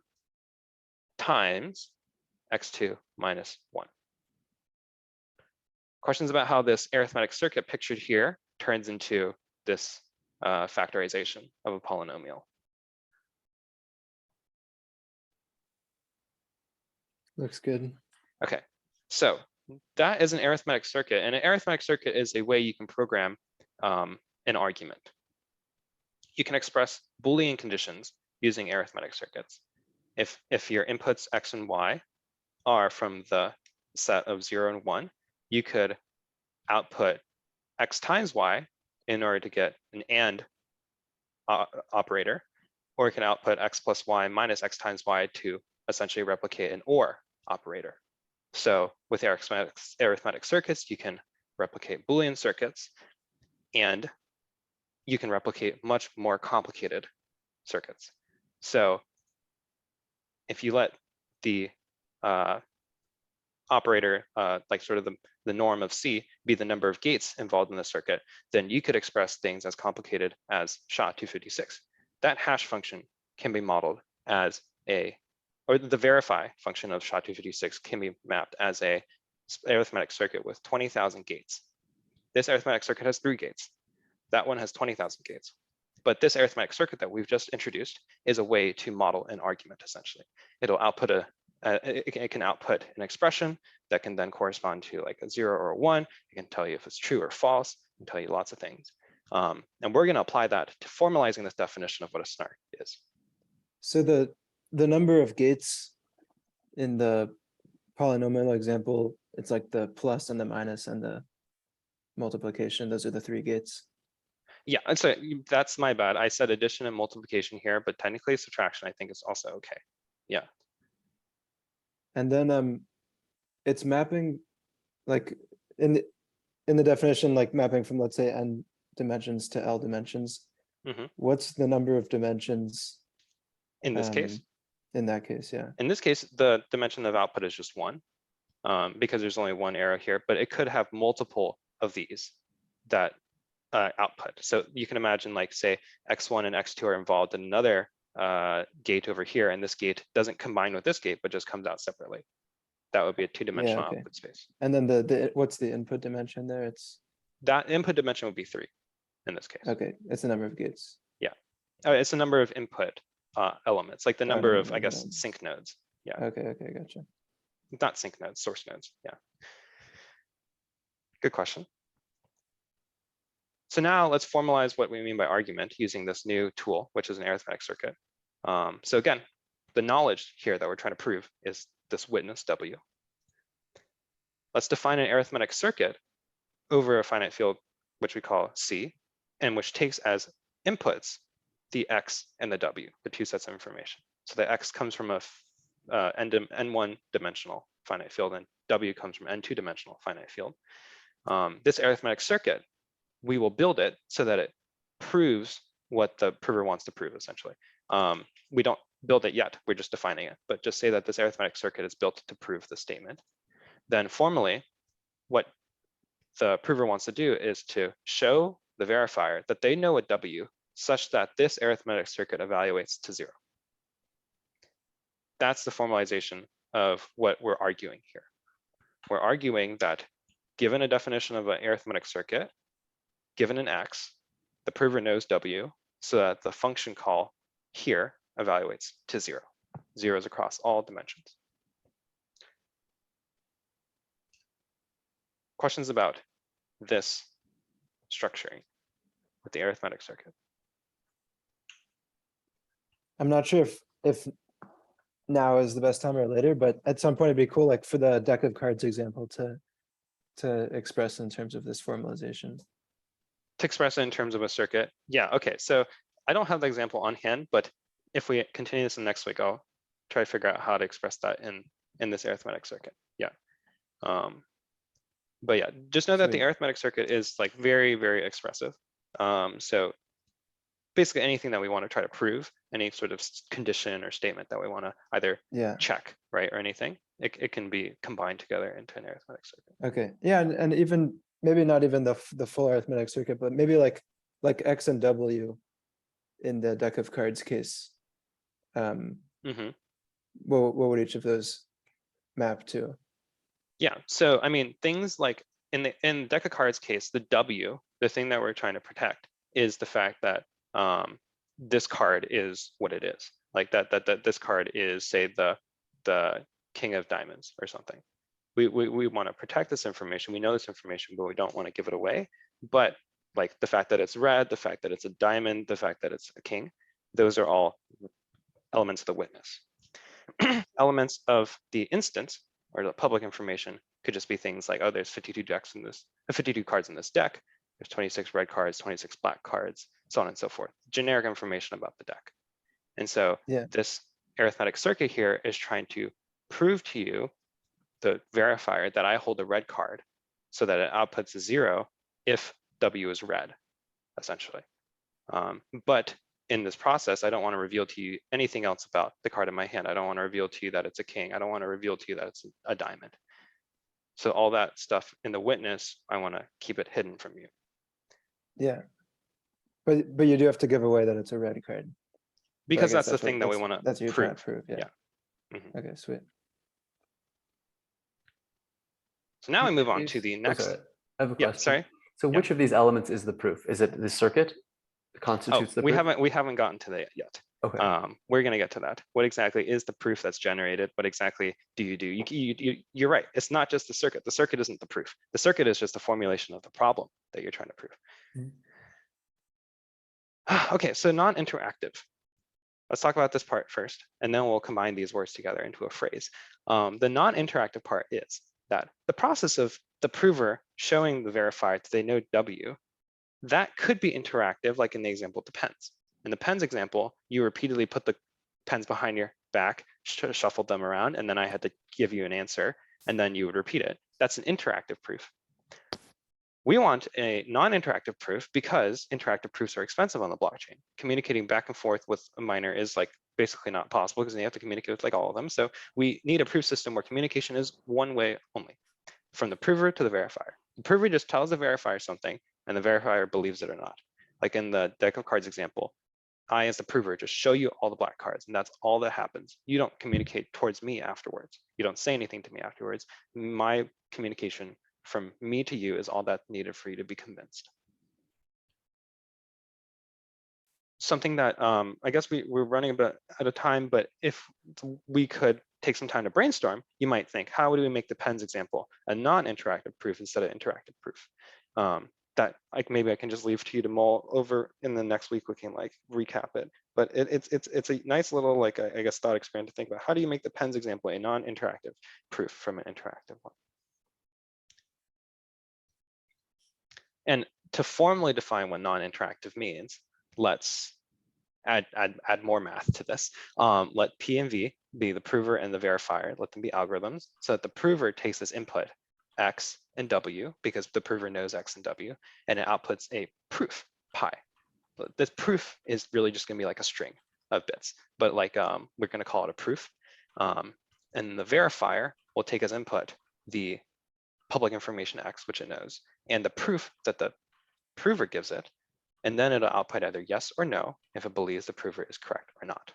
S2: times x2 minus 1. Questions about how this arithmetic circuit pictured here turns into this factorization of a polynomial?
S3: Looks good.
S2: Okay, so that is an arithmetic circuit, and an arithmetic circuit is a way you can program an argument. You can express Boolean conditions using arithmetic circuits. If your inputs x and y are from the set of 0 and 1, you could output x times y in order to get an and operator, or you can output x plus y minus x times y to essentially replicate an or operator. So with arithmetic circuits, you can replicate Boolean circuits, and you can replicate much more complicated circuits. So if you let the operator, like sort of the norm of C, be the number of gates involved in the circuit, then you could express things as complicated as SHA-256. That hash function can be modeled as or the verify function of SHA-256 can be mapped as a arithmetic circuit with 20,000 gates. This arithmetic circuit has 3 gates. That one has 20,000 gates. But this arithmetic circuit that we've just introduced is a way to model an argument, essentially. It'll output it can output an expression that can then correspond to like a 0 or a 1. It can tell you if it's true or false, it can tell you lots of things. And we're going to apply that to formalizing this definition of what a SNARK is.
S3: So the number of gates in the polynomial example, it's like the plus and the minus and the multiplication. Those are the 3 gates.
S2: Yeah, that's my bad. I said addition and multiplication here, but technically subtraction I think is also okay. Yeah.
S3: And then it's mapping, like in the definition, like mapping from, let's say, n dimensions to L dimensions. What's the number of dimensions
S2: in this case?
S3: In that case, yeah.
S2: In this case, the dimension of output is just 1, because there's only 1 arrow here, but it could have multiple of these that output. So you can imagine, like, say, x1 and x2 are involved in another gate over here, and this gate doesn't combine with this gate, but just comes out separately. That would be a 2-dimensional output space.
S3: And then what's the input dimension there?
S2: That input dimension would be 3 in this case.
S3: Okay, it's the number of gates.
S2: Yeah, it's the number of input elements, like the number of, I guess, sync nodes. Yeah.
S3: Okay, gotcha.
S2: Not sync nodes, source nodes. Yeah. Good question. So now let's formalize what we mean by argument using this new tool, which is an arithmetic circuit. So again, the knowledge here that we're trying to prove is this witness W. Let's define an arithmetic circuit over a finite field, which we call C, and which takes as inputs the X and the W, the 2 sets of information. So the X comes from a n1 dimensional finite field, and W comes from n2 dimensional finite field. This arithmetic circuit, we will build it so that it proves what the prover wants to prove, essentially. We don't build it yet, we're just defining it, but just say that this arithmetic circuit is built to prove the statement. Then formally, what the prover wants to do is to show the verifier that they know a W such that this arithmetic circuit evaluates to 0. That's the formalization of what we're arguing here. We're arguing that given a definition of an arithmetic circuit, given an x, the prover knows w, so that the function call here evaluates to 0. Zeros across all dimensions. Questions about this structuring with the arithmetic circuit?
S3: I'm not sure if now is the best time or later, but at some point it'd be cool, like for the deck of cards example, to express in terms of this formalization.
S2: To express it in terms of a circuit, yeah, okay. So I don't have the example on hand, but if we continue this in next week, I'll try to figure out how to express that in this arithmetic circuit. Yeah. But yeah, just know that the
S3: Sweet.
S2: arithmetic circuit is like very, very expressive. So basically anything that we want to try to prove, any sort of condition or statement that we want to either check, right, or anything, it can be combined together into an arithmetic circuit.
S3: Okay, yeah, and even maybe not even the full arithmetic circuit, but maybe like X and W in the deck of cards case. What would each of those map to?
S2: Yeah, so I mean, things like in deck of cards case, the W, the thing that we're trying to protect is the fact that this card is what it is. Like that this card is, say, the king of diamonds or something. We want to protect this information. We know this information, but we don't want to give it away. But like the fact that it's red, the fact that it's a diamond, the fact that it's a king, those are all elements of the witness. Elements of the instance or the public information could just be things like, oh, there's 52 cards in this deck. There's 26 red cards, 26 black cards, so on and so forth. Generic information about the deck. And so this arithmetic circuit here is trying to prove to you, the verifier, that I hold a red card so that it outputs a 0 if W is red, essentially. But in this process, I don't want to reveal to you anything else about the card in my hand. I don't want to reveal to you that it's a king. I don't want to reveal to you that it's a diamond. So all that stuff in the witness, I want to keep it hidden from you.
S3: Yeah, but you do have to give away that it's a red card.
S2: Because that's the thing that we want to
S3: that's what you're trying to prove. Yeah. Okay, sweet.
S2: So now we move on to the next.
S1: I have a question.
S2: Sorry.
S1: So which of these elements is the proof? Is it the circuit that constitutes the proof?
S2: We haven't gotten to that yet.
S1: Okay.
S2: We're going to get to that. What exactly is the proof that's generated? What exactly do you do? You're right. It's not just the circuit. The circuit isn't the proof. The circuit is just the formulation of the problem that you're trying to prove. Okay, so non-interactive. Let's talk about this part first, and then we'll combine these words together into a phrase. The non-interactive part is that the process of the prover showing the verifier that they know W, that could be interactive, like in the example depends. In the pens example, you repeatedly put the pens behind your back, shuffled them around, and then I had to give you an answer, and then you would repeat it. That's an interactive proof. We want a non-interactive proof because interactive proofs are expensive on the blockchain. Communicating back and forth with a miner is like basically not possible because you have to communicate with like all of them. So we need a proof system where communication is one way only, from the prover to the verifier. The prover just tells the verifier something and the verifier believes it or not. Like in the deck of cards example, I, as the prover, just show you all the black cards, and that's all that happens. You don't communicate towards me afterwards. You don't say anything to me afterwards. My communication from me to you is all that's needed for you to be convinced. Something that I guess we're running a bit out of time, but if we could take some time to brainstorm, you might think, how do we make the pens example a non-interactive proof instead of interactive proof? That like maybe I can just leave to you to mull over. In the next week we can like recap it. But it's a nice little like I guess thought experiment to think about. How do you make the pens example a non-interactive proof from an interactive one? And to formally define what non-interactive means, let's add more math to this. Let P and V be the prover and the verifier. Let them be algorithms so that the prover takes this input X and W because the prover knows X and W, and it outputs a proof pi. This proof is really just going to be like a string of bits, but like we're going to call it a proof. And the verifier will take as input the public information X, which it knows, and the proof that the prover gives it, and then it'll output either yes or no if it believes the prover is correct or not.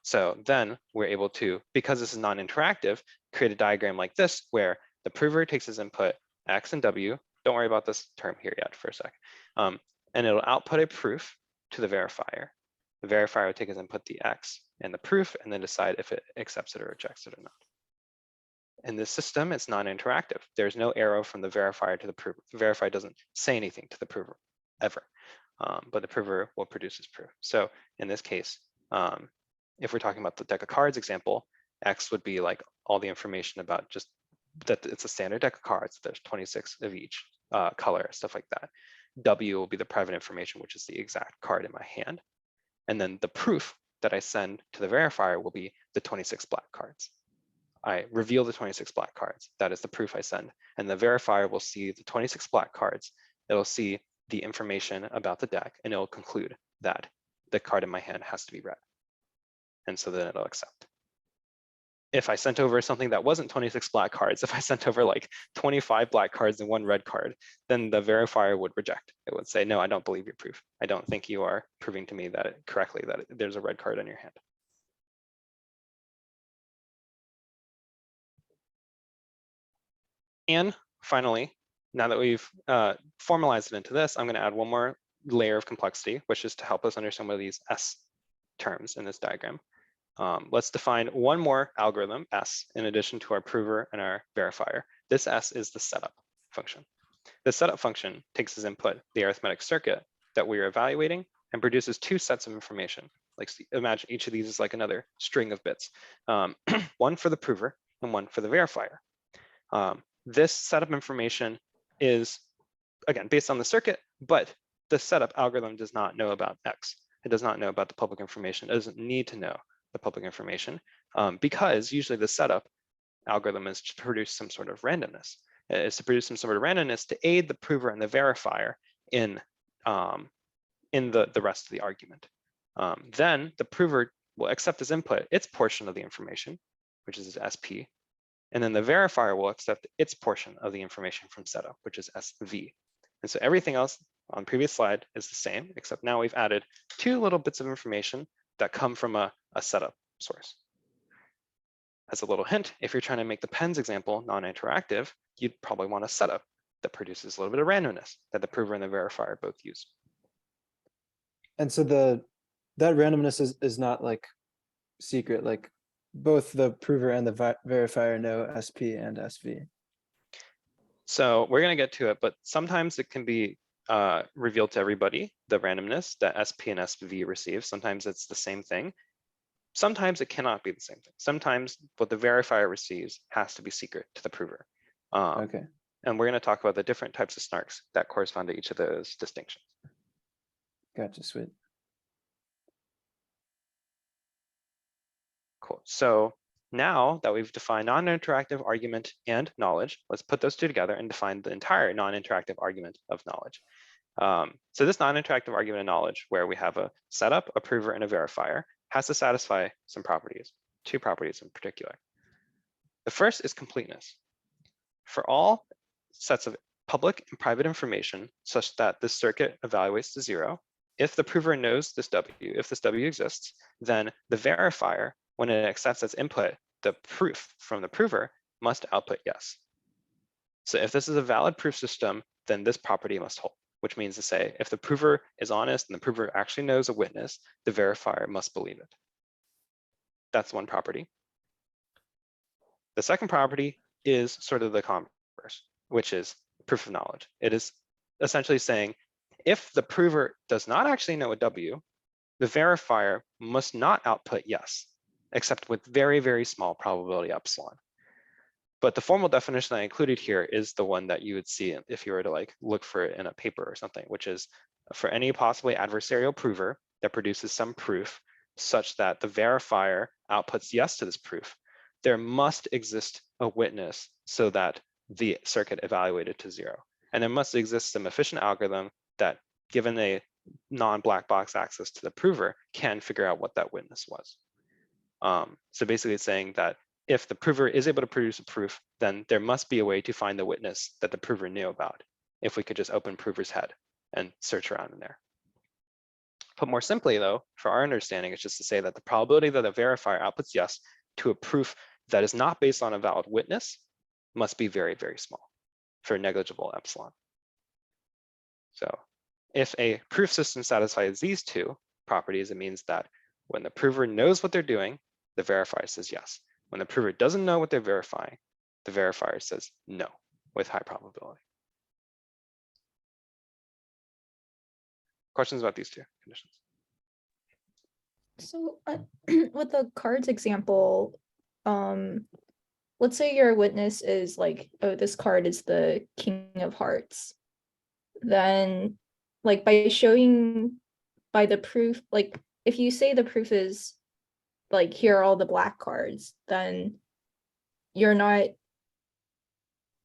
S2: So then we're able to, because this is non-interactive, create a diagram like this where the prover takes as input X and W, Don't worry about this term here yet for a sec. And it'll output a proof to the verifier. The verifier will take as input the X and the proof, and then decide if it accepts it or rejects it or not. In this system, it's non-interactive. There's no arrow from the verifier to the prover. The verifier doesn't say anything to the prover ever, but the prover will produce its proof. So in this case, if we're talking about the deck of cards example, X would be like all the information about just that it's a standard deck of cards. There's 26 of each color, stuff like that. W will be the private information, which is the exact card in my hand. And then the proof that I send to the verifier will be the 26 black cards. I reveal the 26 black cards. That is the proof I send. And the verifier will see the 26 black cards. It'll see the information about the deck, and it'll conclude that the card in my hand has to be red. And so then it'll accept. If I sent over something that wasn't 26 black cards, if I sent over like 25 black cards and 1 red card, then the verifier would reject. It would say, no, I don't believe your proof. I don't think you are proving to me that correctly that there's a red card on your hand. And finally, now that we've formalized it into this, I'm going to add one more layer of complexity, which is to help us understand what are these S terms in this diagram. Let's define one more algorithm, S, in addition to our prover and our verifier. This S is the setup function. The setup function takes as input the arithmetic circuit that we are evaluating and produces 2 sets of information. Like, imagine each of these is like another string of bits, one for the prover and one for the verifier. This setup information is, again, based on the circuit, but the setup algorithm does not know about X. It does not know about the public information. It doesn't need to know the public information because usually the setup algorithm is to produce some sort of randomness. It's to produce some sort of randomness to aid the prover and the verifier in the rest of the argument. Then the prover will accept as input its portion of the information, which is SP, and then the verifier will accept its portion of the information from setup, which is SV. And so everything else on the previous slide is the same, except now we've added 2 little bits of information that come from a setup source. As a little hint, if you're trying to make the pens example non-interactive, you'd probably want a setup that produces a little bit of randomness that the prover and the verifier both use.
S3: And so that randomness is not like secret, like both the prover and the verifier know SP and SV.
S2: So we're going to get to it, but sometimes it can be revealed to everybody, the randomness that SP and SV receive. Sometimes it's the same thing. Sometimes it cannot be the same thing. Sometimes what the verifier receives has to be secret to the prover.
S3: Okay.
S2: And we're going to talk about the different types of SNARKs that correspond to each of those distinctions.
S3: Gotcha, sweet.
S2: Cool. So now that we've defined non-interactive argument and knowledge, let's put those 2 together and define the entire non-interactive argument of knowledge. So this non-interactive argument of knowledge, where we have a setup, a prover, and a verifier, has to satisfy some properties, 2 properties in particular. The first is completeness. For all sets of public and private information such that this circuit evaluates to 0, if the prover knows this W, if this W exists, then the verifier, when it accepts as input the proof from the prover, must output yes. So if this is a valid proof system, then this property must hold, which means to say, if the prover is honest and the prover actually knows a witness, the verifier must believe it. That's one property. The second property is sort of the converse, which is proof of knowledge. It is essentially saying, if the prover does not actually know a W, the verifier must not output yes, except with very, very small probability epsilon. But the formal definition that I included here is the one that you would see if you were to like look for it in a paper or something, which is for any possibly adversarial prover that produces some proof such that the verifier outputs yes to this proof, there must exist a witness so that the circuit evaluated to 0. And there must exist some efficient algorithm that, given a non-black box access to the prover, can figure out what that witness was. So basically it's saying that if the prover is able to produce a proof, then there must be a way to find the witness that the prover knew about, if we could just open prover's head and search around in there. Put more simply though, for our understanding, it's just to say that the probability that a verifier outputs yes to a proof that is not based on a valid witness must be very, very small for negligible epsilon. So if a proof system satisfies these two properties, it means that when the prover knows what they're doing, the verifier says yes. When the prover doesn't know what they're verifying, the verifier says no with high probability. Questions about these two conditions?
S4: So with the cards example, let's say your witness is like, oh, this card is the King of Hearts. Then like by the proof, like if you say the proof is like, here are all the black cards, then you're not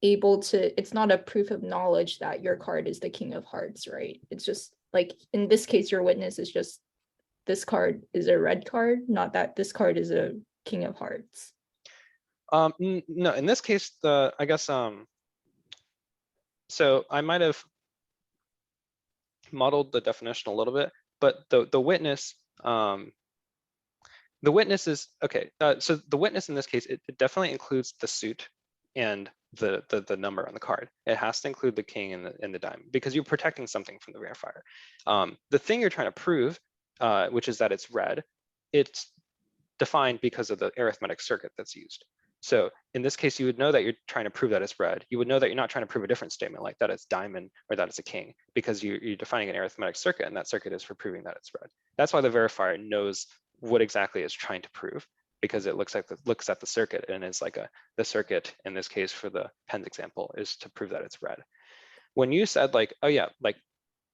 S4: able to, it's not a proof of knowledge that your card is the King of Hearts, right? It's just like, in this case, your witness is just, this card is a red card, not that this card is a King of Hearts.
S2: No, in this case, I guess, so I might have modeled the definition a little bit, but the witness is, okay, so the witness in this case, it definitely includes the suit and the number on the card. It has to include the king and the diamond because you're protecting something from the verifier. The thing you're trying to prove, which is that it's red, it's defined because of the arithmetic circuit that's used. So in this case, you would know that you're trying to prove that it's red. You would know that you're not trying to prove a different statement like that it's diamond or that it's a king because you're defining an arithmetic circuit and that circuit is for proving that it's red. That's why the verifier knows what exactly it's trying to prove because it looks at the circuit and it's like the circuit in this case for the pens example is to prove that it's red. When you said like, oh yeah, like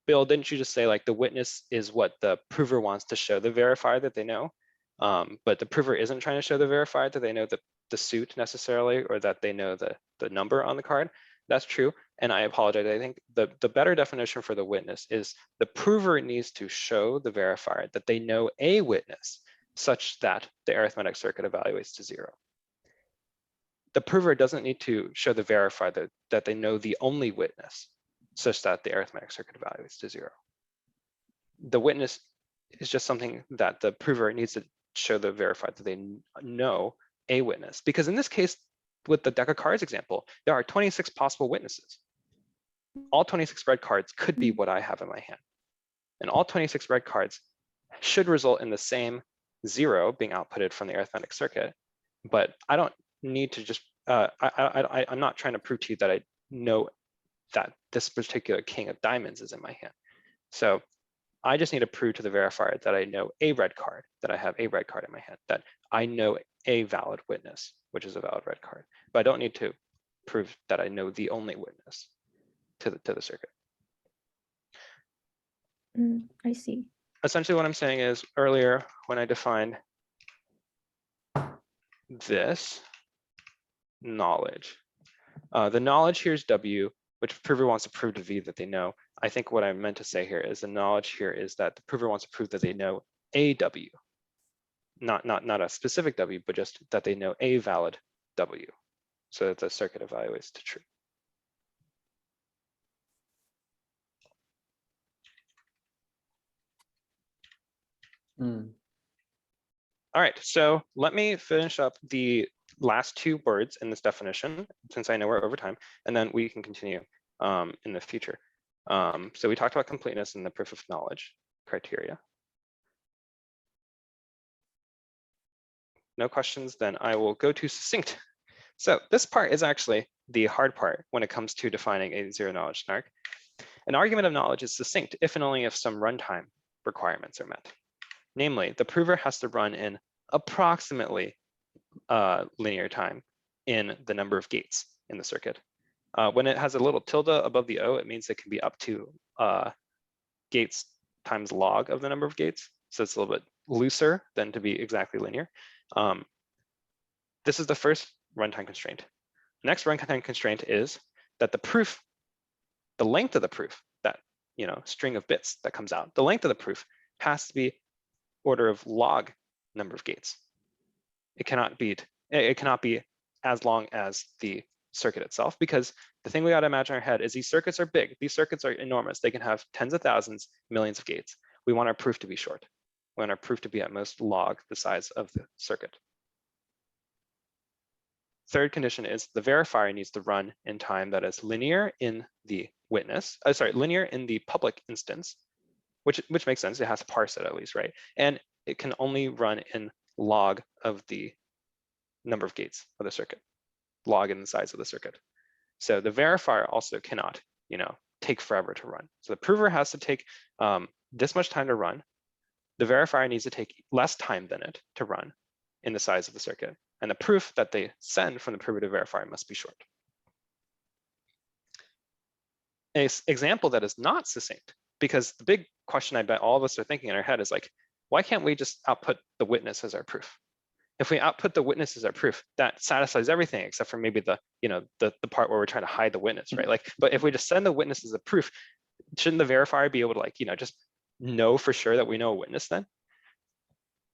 S2: Bill, didn't you just say like the witness is what the prover wants to show the verifier that they know? But the prover isn't trying to show the verifier that they know the suit necessarily or that they know the number on the card. That's true. And I apologize. I think the better definition for the witness is the prover needs to show the verifier that they know a witness such that the arithmetic circuit evaluates to 0. The prover doesn't need to show the verifier that they know the only witness such that the arithmetic circuit evaluates to 0. The witness is just something that the prover needs to show the verifier that they know a witness. Because in this case, with the deck of cards example, there are 26 possible witnesses. All 26 red cards could be what I have in my hand. And all 26 red cards should result in the same 0 being outputted from the arithmetic circuit. But I don't need to just, I'm not trying to prove to you that I know that this particular king of diamonds is in my hand. So I just need to prove to the verifier that I know a red card, that I have a red card in my hand, that I know a valid witness, which is a valid red card. But I don't need to prove that I know the only witness to the circuit.
S4: I see.
S2: Essentially what I'm saying is earlier when I defined this knowledge, the knowledge here is W, which prover wants to prove to V that they know. I think what I meant to say here is the knowledge here is that the prover wants to prove that they know a W, not a specific W, but just that they know a valid W, so that the circuit evaluates to true. All right, so let me finish up the last 2 words in this definition, since I know we're over time, and then we can continue in the future. So we talked about completeness and the proof of knowledge criteria. No questions, then I will go to succinct. So this part is actually the hard part when it comes to defining a zero-knowledge SNARK. An argument of knowledge is succinct if and only if some runtime requirements are met. Namely, the prover has to run in approximately linear time in the number of gates in the circuit. When it has a little tilde above the O, it means it can be up to gates times log of the number of gates. So it's a little bit looser than to be exactly linear. This is the first runtime constraint. The next runtime constraint is that the length of the proof, that string of bits that comes out, the length of the proof has to be order of log number of gates. It cannot be as long as the circuit itself, because the thing we got to imagine in our head is these circuits are big. These circuits are enormous. They can have tens of thousands, millions of gates. We want our proof to be short. We want our proof to be at most log the size of the circuit. third condition is the verifier needs to run in time that is linear in the witness, linear in the public instance, which makes sense. It has to parse it at least, right? And it can only run in log of the number of gates of the circuit, log in the size of the circuit. So the verifier also cannot, take forever to run. So the prover has to take this much time to run. The verifier needs to take less time than it to run in the size of the circuit. And the proof that they send from the prover to verifier must be short. An example that is not succinct, because the big question I bet all of us are thinking in our head is like, why can't we just output the witness as our proof? If we output the witness as our proof, that satisfies everything except for maybe the part where we're trying to hide the witness, right? Like, but if we just send the witness as a proof, shouldn't the verifier be able to just know for sure that we know a witness then?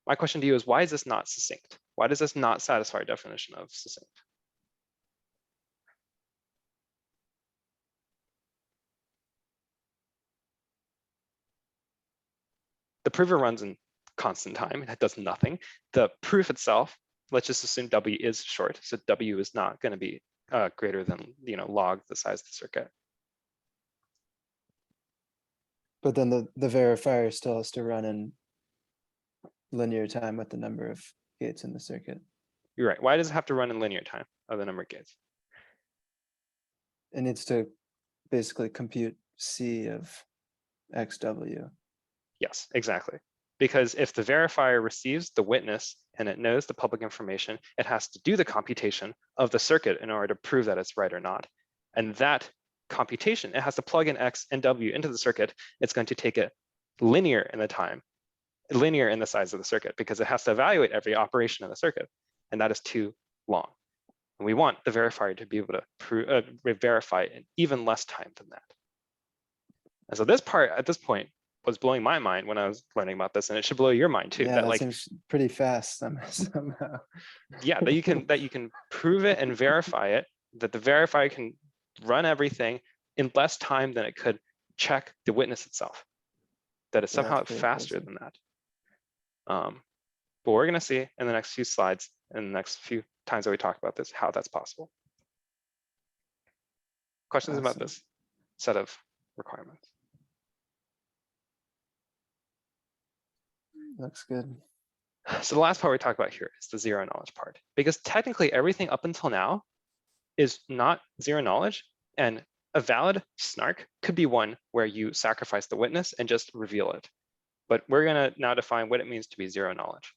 S2: My question to you is, why is this not succinct? Why does this not satisfy our definition of succinct? The prover runs in constant time, and it does nothing. The proof itself, let's just assume W is short, so W is not going to be greater than log the size of the circuit.
S3: But then the verifier still has to run in linear time with the number of gates in the circuit.
S2: You're right. Why does it have to run in linear time of the number of gates?
S3: It needs to basically compute C of XW.
S2: Yes, exactly. Because if the verifier receives the witness and it knows the public information, it has to do the computation of the circuit in order to prove that it's right or not. And that computation, it has to plug in X and W into the circuit. It's going to take it linear in the time, linear in the size of the circuit, because it has to evaluate every operation in the circuit. And that is too long. And we want the verifier to be able to verify in even less time than that. And so this part at this point was blowing my mind when I was learning about this, and it should blow your mind too.
S3: Yeah, that seems pretty fast somehow.
S2: Yeah, that you can prove it and verify it, that the verifier can run everything in less time than it could check the witness itself. That is somehow faster than that. But we're going to see in the next few slides, in the next few times that we talk about this, how that's possible. Questions about this set of requirements?
S3: Looks good.
S2: So the last part we talk about here is the zero knowledge part, because technically everything up until now is not zero knowledge, and a valid snark could be one where you sacrifice the witness and just reveal it. But we're going to now define what it means to be zero knowledge.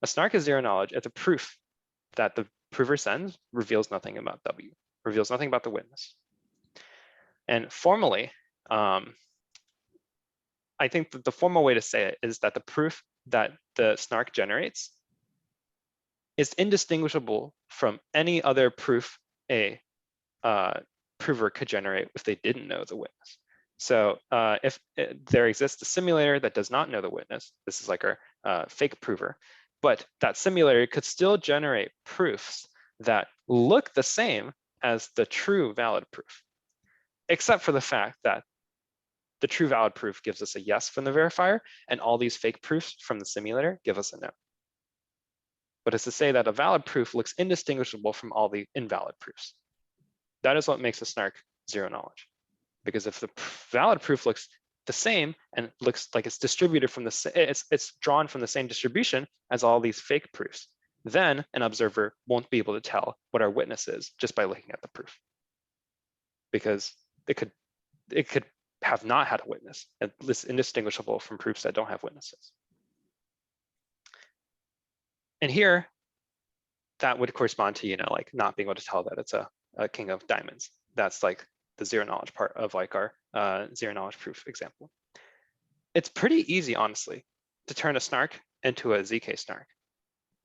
S2: A snark is zero knowledge. It's a proof that the prover sends reveals nothing about W, reveals nothing about the witness. And formally, I think that the formal way to say it is that the proof that the snark generates is indistinguishable from any other proof a prover could generate if they didn't know the witness. So if there exists a simulator that does not know the witness, this is like our fake prover, but that simulator could still generate proofs that look the same as the true valid proof, except for the fact that the true valid proof gives us a yes from the verifier, and all these fake proofs from the simulator give us a no. But it's to say that a valid proof looks indistinguishable from all the invalid proofs. That is what makes a snark zero knowledge. Because if the valid proof looks the same and looks like it's distributed from it's drawn from the same distribution as all these fake proofs, then an observer won't be able to tell what our witness is just by looking at the proof. Because it could have not had a witness, and it's indistinguishable from proofs that don't have witnesses. And here, that would correspond to, like not being able to tell that it's a king of diamonds. That's like the zero knowledge part of like our zero knowledge proof example. It's pretty easy, honestly, to turn a snark into a zk-SNARK.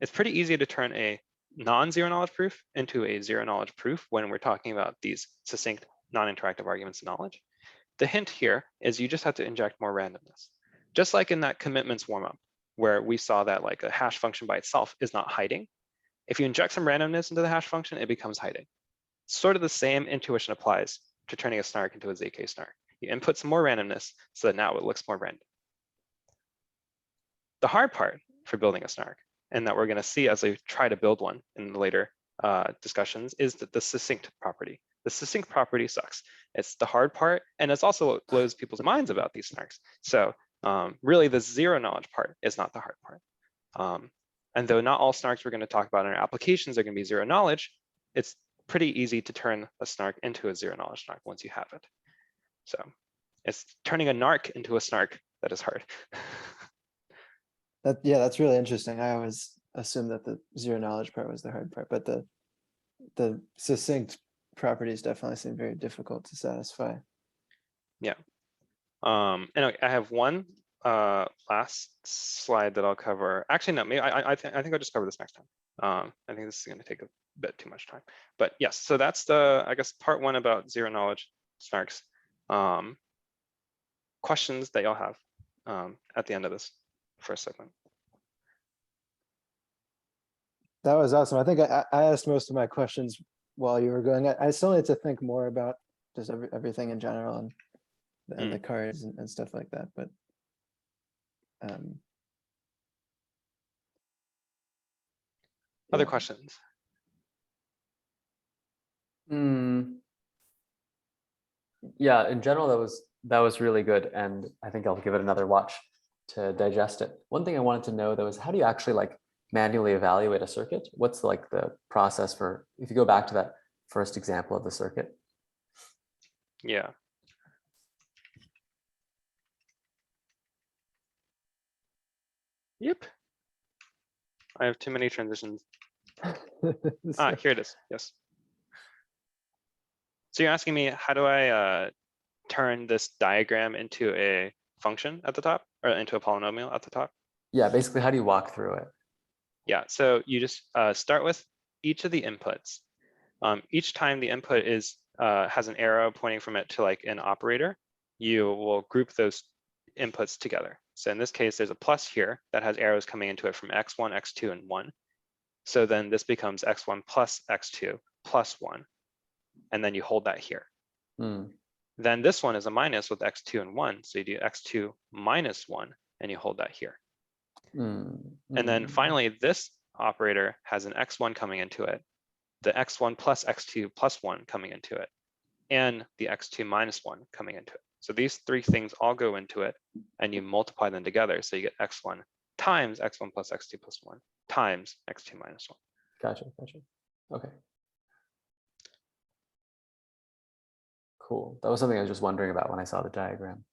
S2: It's pretty easy to turn a non-zero knowledge proof into a zero knowledge proof when we're talking about these succinct non-interactive arguments of knowledge. The hint here is you just have to inject more randomness. Just like in that commitments warm-up, where we saw that like a hash function by itself is not hiding. If you inject some randomness into the hash function, it becomes hiding. Sort of the same intuition applies to turning a snark into a zk-SNARK. You input some more randomness so that now it looks more random. The hard part for building a snark, and that we're going to see as we try to build one in the later discussions is the succinct property. The succinct property sucks. It's the hard part, and it's also what blows people's minds about these snarks. So really, the zero knowledge part is not the hard part. And though not all snarks we're going to talk about in our applications are going to be zero knowledge, it's pretty easy to turn a snark into a zero knowledge snark once you have it. So it's turning a nark into a snark that is hard.
S3: Yeah, that's really interesting. I always assumed that the zero knowledge part was the hard part, but the succinct properties definitely seem very difficult to satisfy.
S2: Yeah. And I have one last slide that I'll cover. Actually, no, maybe I think I'll just cover this next time. I think this is going to take a bit too much time. But yes, so that's I guess part one about zero knowledge snarks. Questions that y'all have at the end of this first segment.
S3: That was awesome. I think I asked most of my questions while you were going. I still need to think more about just everything in general and the cards and stuff like that. But
S2: other
S3: yeah.
S2: questions?
S1: Yeah, in general, that was really good, and I think I'll give it another watch to digest it. One thing I wanted to know though is how do you actually like manually evaluate a circuit? What's like the process for, if you go back to that first example of the circuit?
S2: Yeah. Yep. I have too many transitions. Here it is. Yes. So you're asking me, how do I turn this diagram into a function at the top, or into a polynomial at the top?
S1: Yeah, basically, how do you walk through it?
S2: Yeah, so you just start with each of the inputs. Each time the input has an arrow pointing from it to like an operator, you will group those inputs together. So in this case, there's a plus here that has arrows coming into it from x1, x2, and 1. So then this becomes x1 plus x2 plus 1. And then you hold that here. Then this one is a minus with x2 and 1. So you do x2 minus 1, and you hold that here. And then finally, this operator has an x1 coming into it, the x1 plus x2 plus 1 coming into it, and the x2 minus 1 coming into it. So these three things all go into it, and you multiply them together. So you get x1 times x1 plus x2 plus 1 times x2 minus 1.
S1: Gotcha. Okay. Cool. That was something I was just wondering about when I saw the diagram.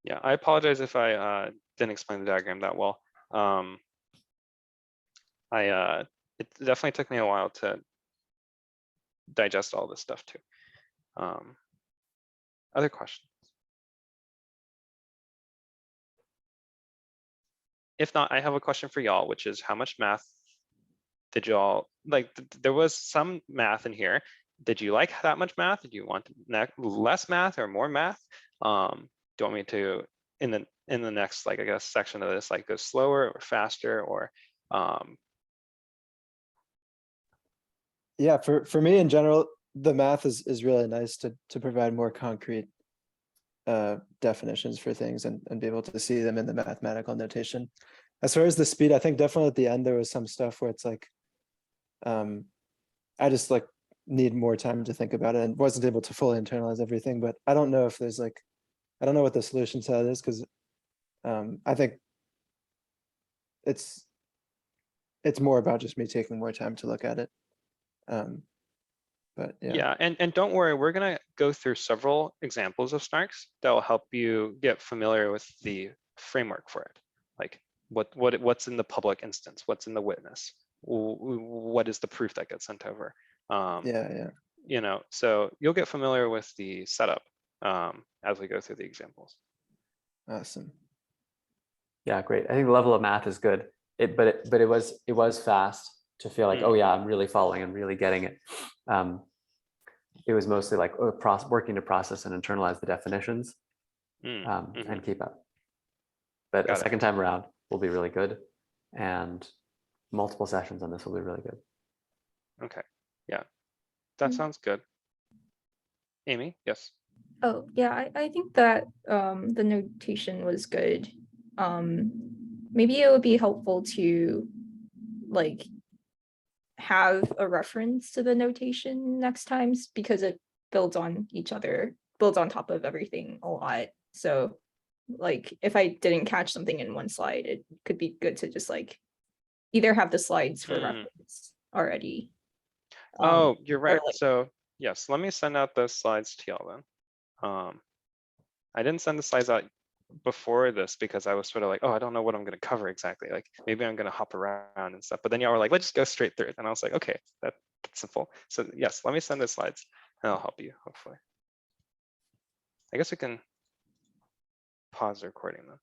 S2: Yeah, I apologize if I didn't explain the diagram that well. It definitely took me a while to digest all this stuff too. Other questions? If not, I have a question for y'all, which is how much math did y'all like? There was some math in here. Did you like that much math? Did you want less math or more math? Do you want me to in the next, like, I guess, section of this, like, go slower or faster, or
S3: Yeah, for me in general, the math is really nice to provide more concrete definitions for things and be able to see them in the mathematical notation. As far as the speed, I think definitely at the end there was some stuff where it's like I just like need more time to think about it and wasn't able to fully internalize everything. But I don't know if there's like, I don't know what the solution to that is, because I think it's more about just me taking more time to look at it. But yeah.
S2: And don't worry, we're gonna go through several examples of snarks that will help you get familiar with the framework for it. Like what's in the public instance, what's in the witness, what is the proof that gets sent over. You know, so you'll get familiar with the setup as we go through the examples.
S3: Awesome.
S1: Yeah, great. I think the level of math is good. But it was fast to feel like, oh yeah, I'm really following and really getting it. It was mostly like working to process and internalize the definitions and keep up. But a second time around will be really good, and multiple sessions on this will be really good.
S2: Okay, yeah, that sounds good. Amy, yes.
S4: Oh yeah, I think that the notation was good. Maybe it would be helpful to like have a reference to the notation next times because it builds on each other, builds on top of everything a lot. So like if I didn't catch something in one slide, it could be good to just like either have the slides for reference already.
S2: Oh, you're right.
S4: like-
S2: So yes, let me send out those slides to y'all then. I didn't send the slides out before this because I was sort of like, oh, I don't know what I'm going to cover exactly. Like maybe I'm going to hop around and stuff. But then y'all were like, let's just go straight through it. And I was like, okay, that's simple. So yes, let me send the slides and I'll help you hopefully. I guess we can pause the recording though.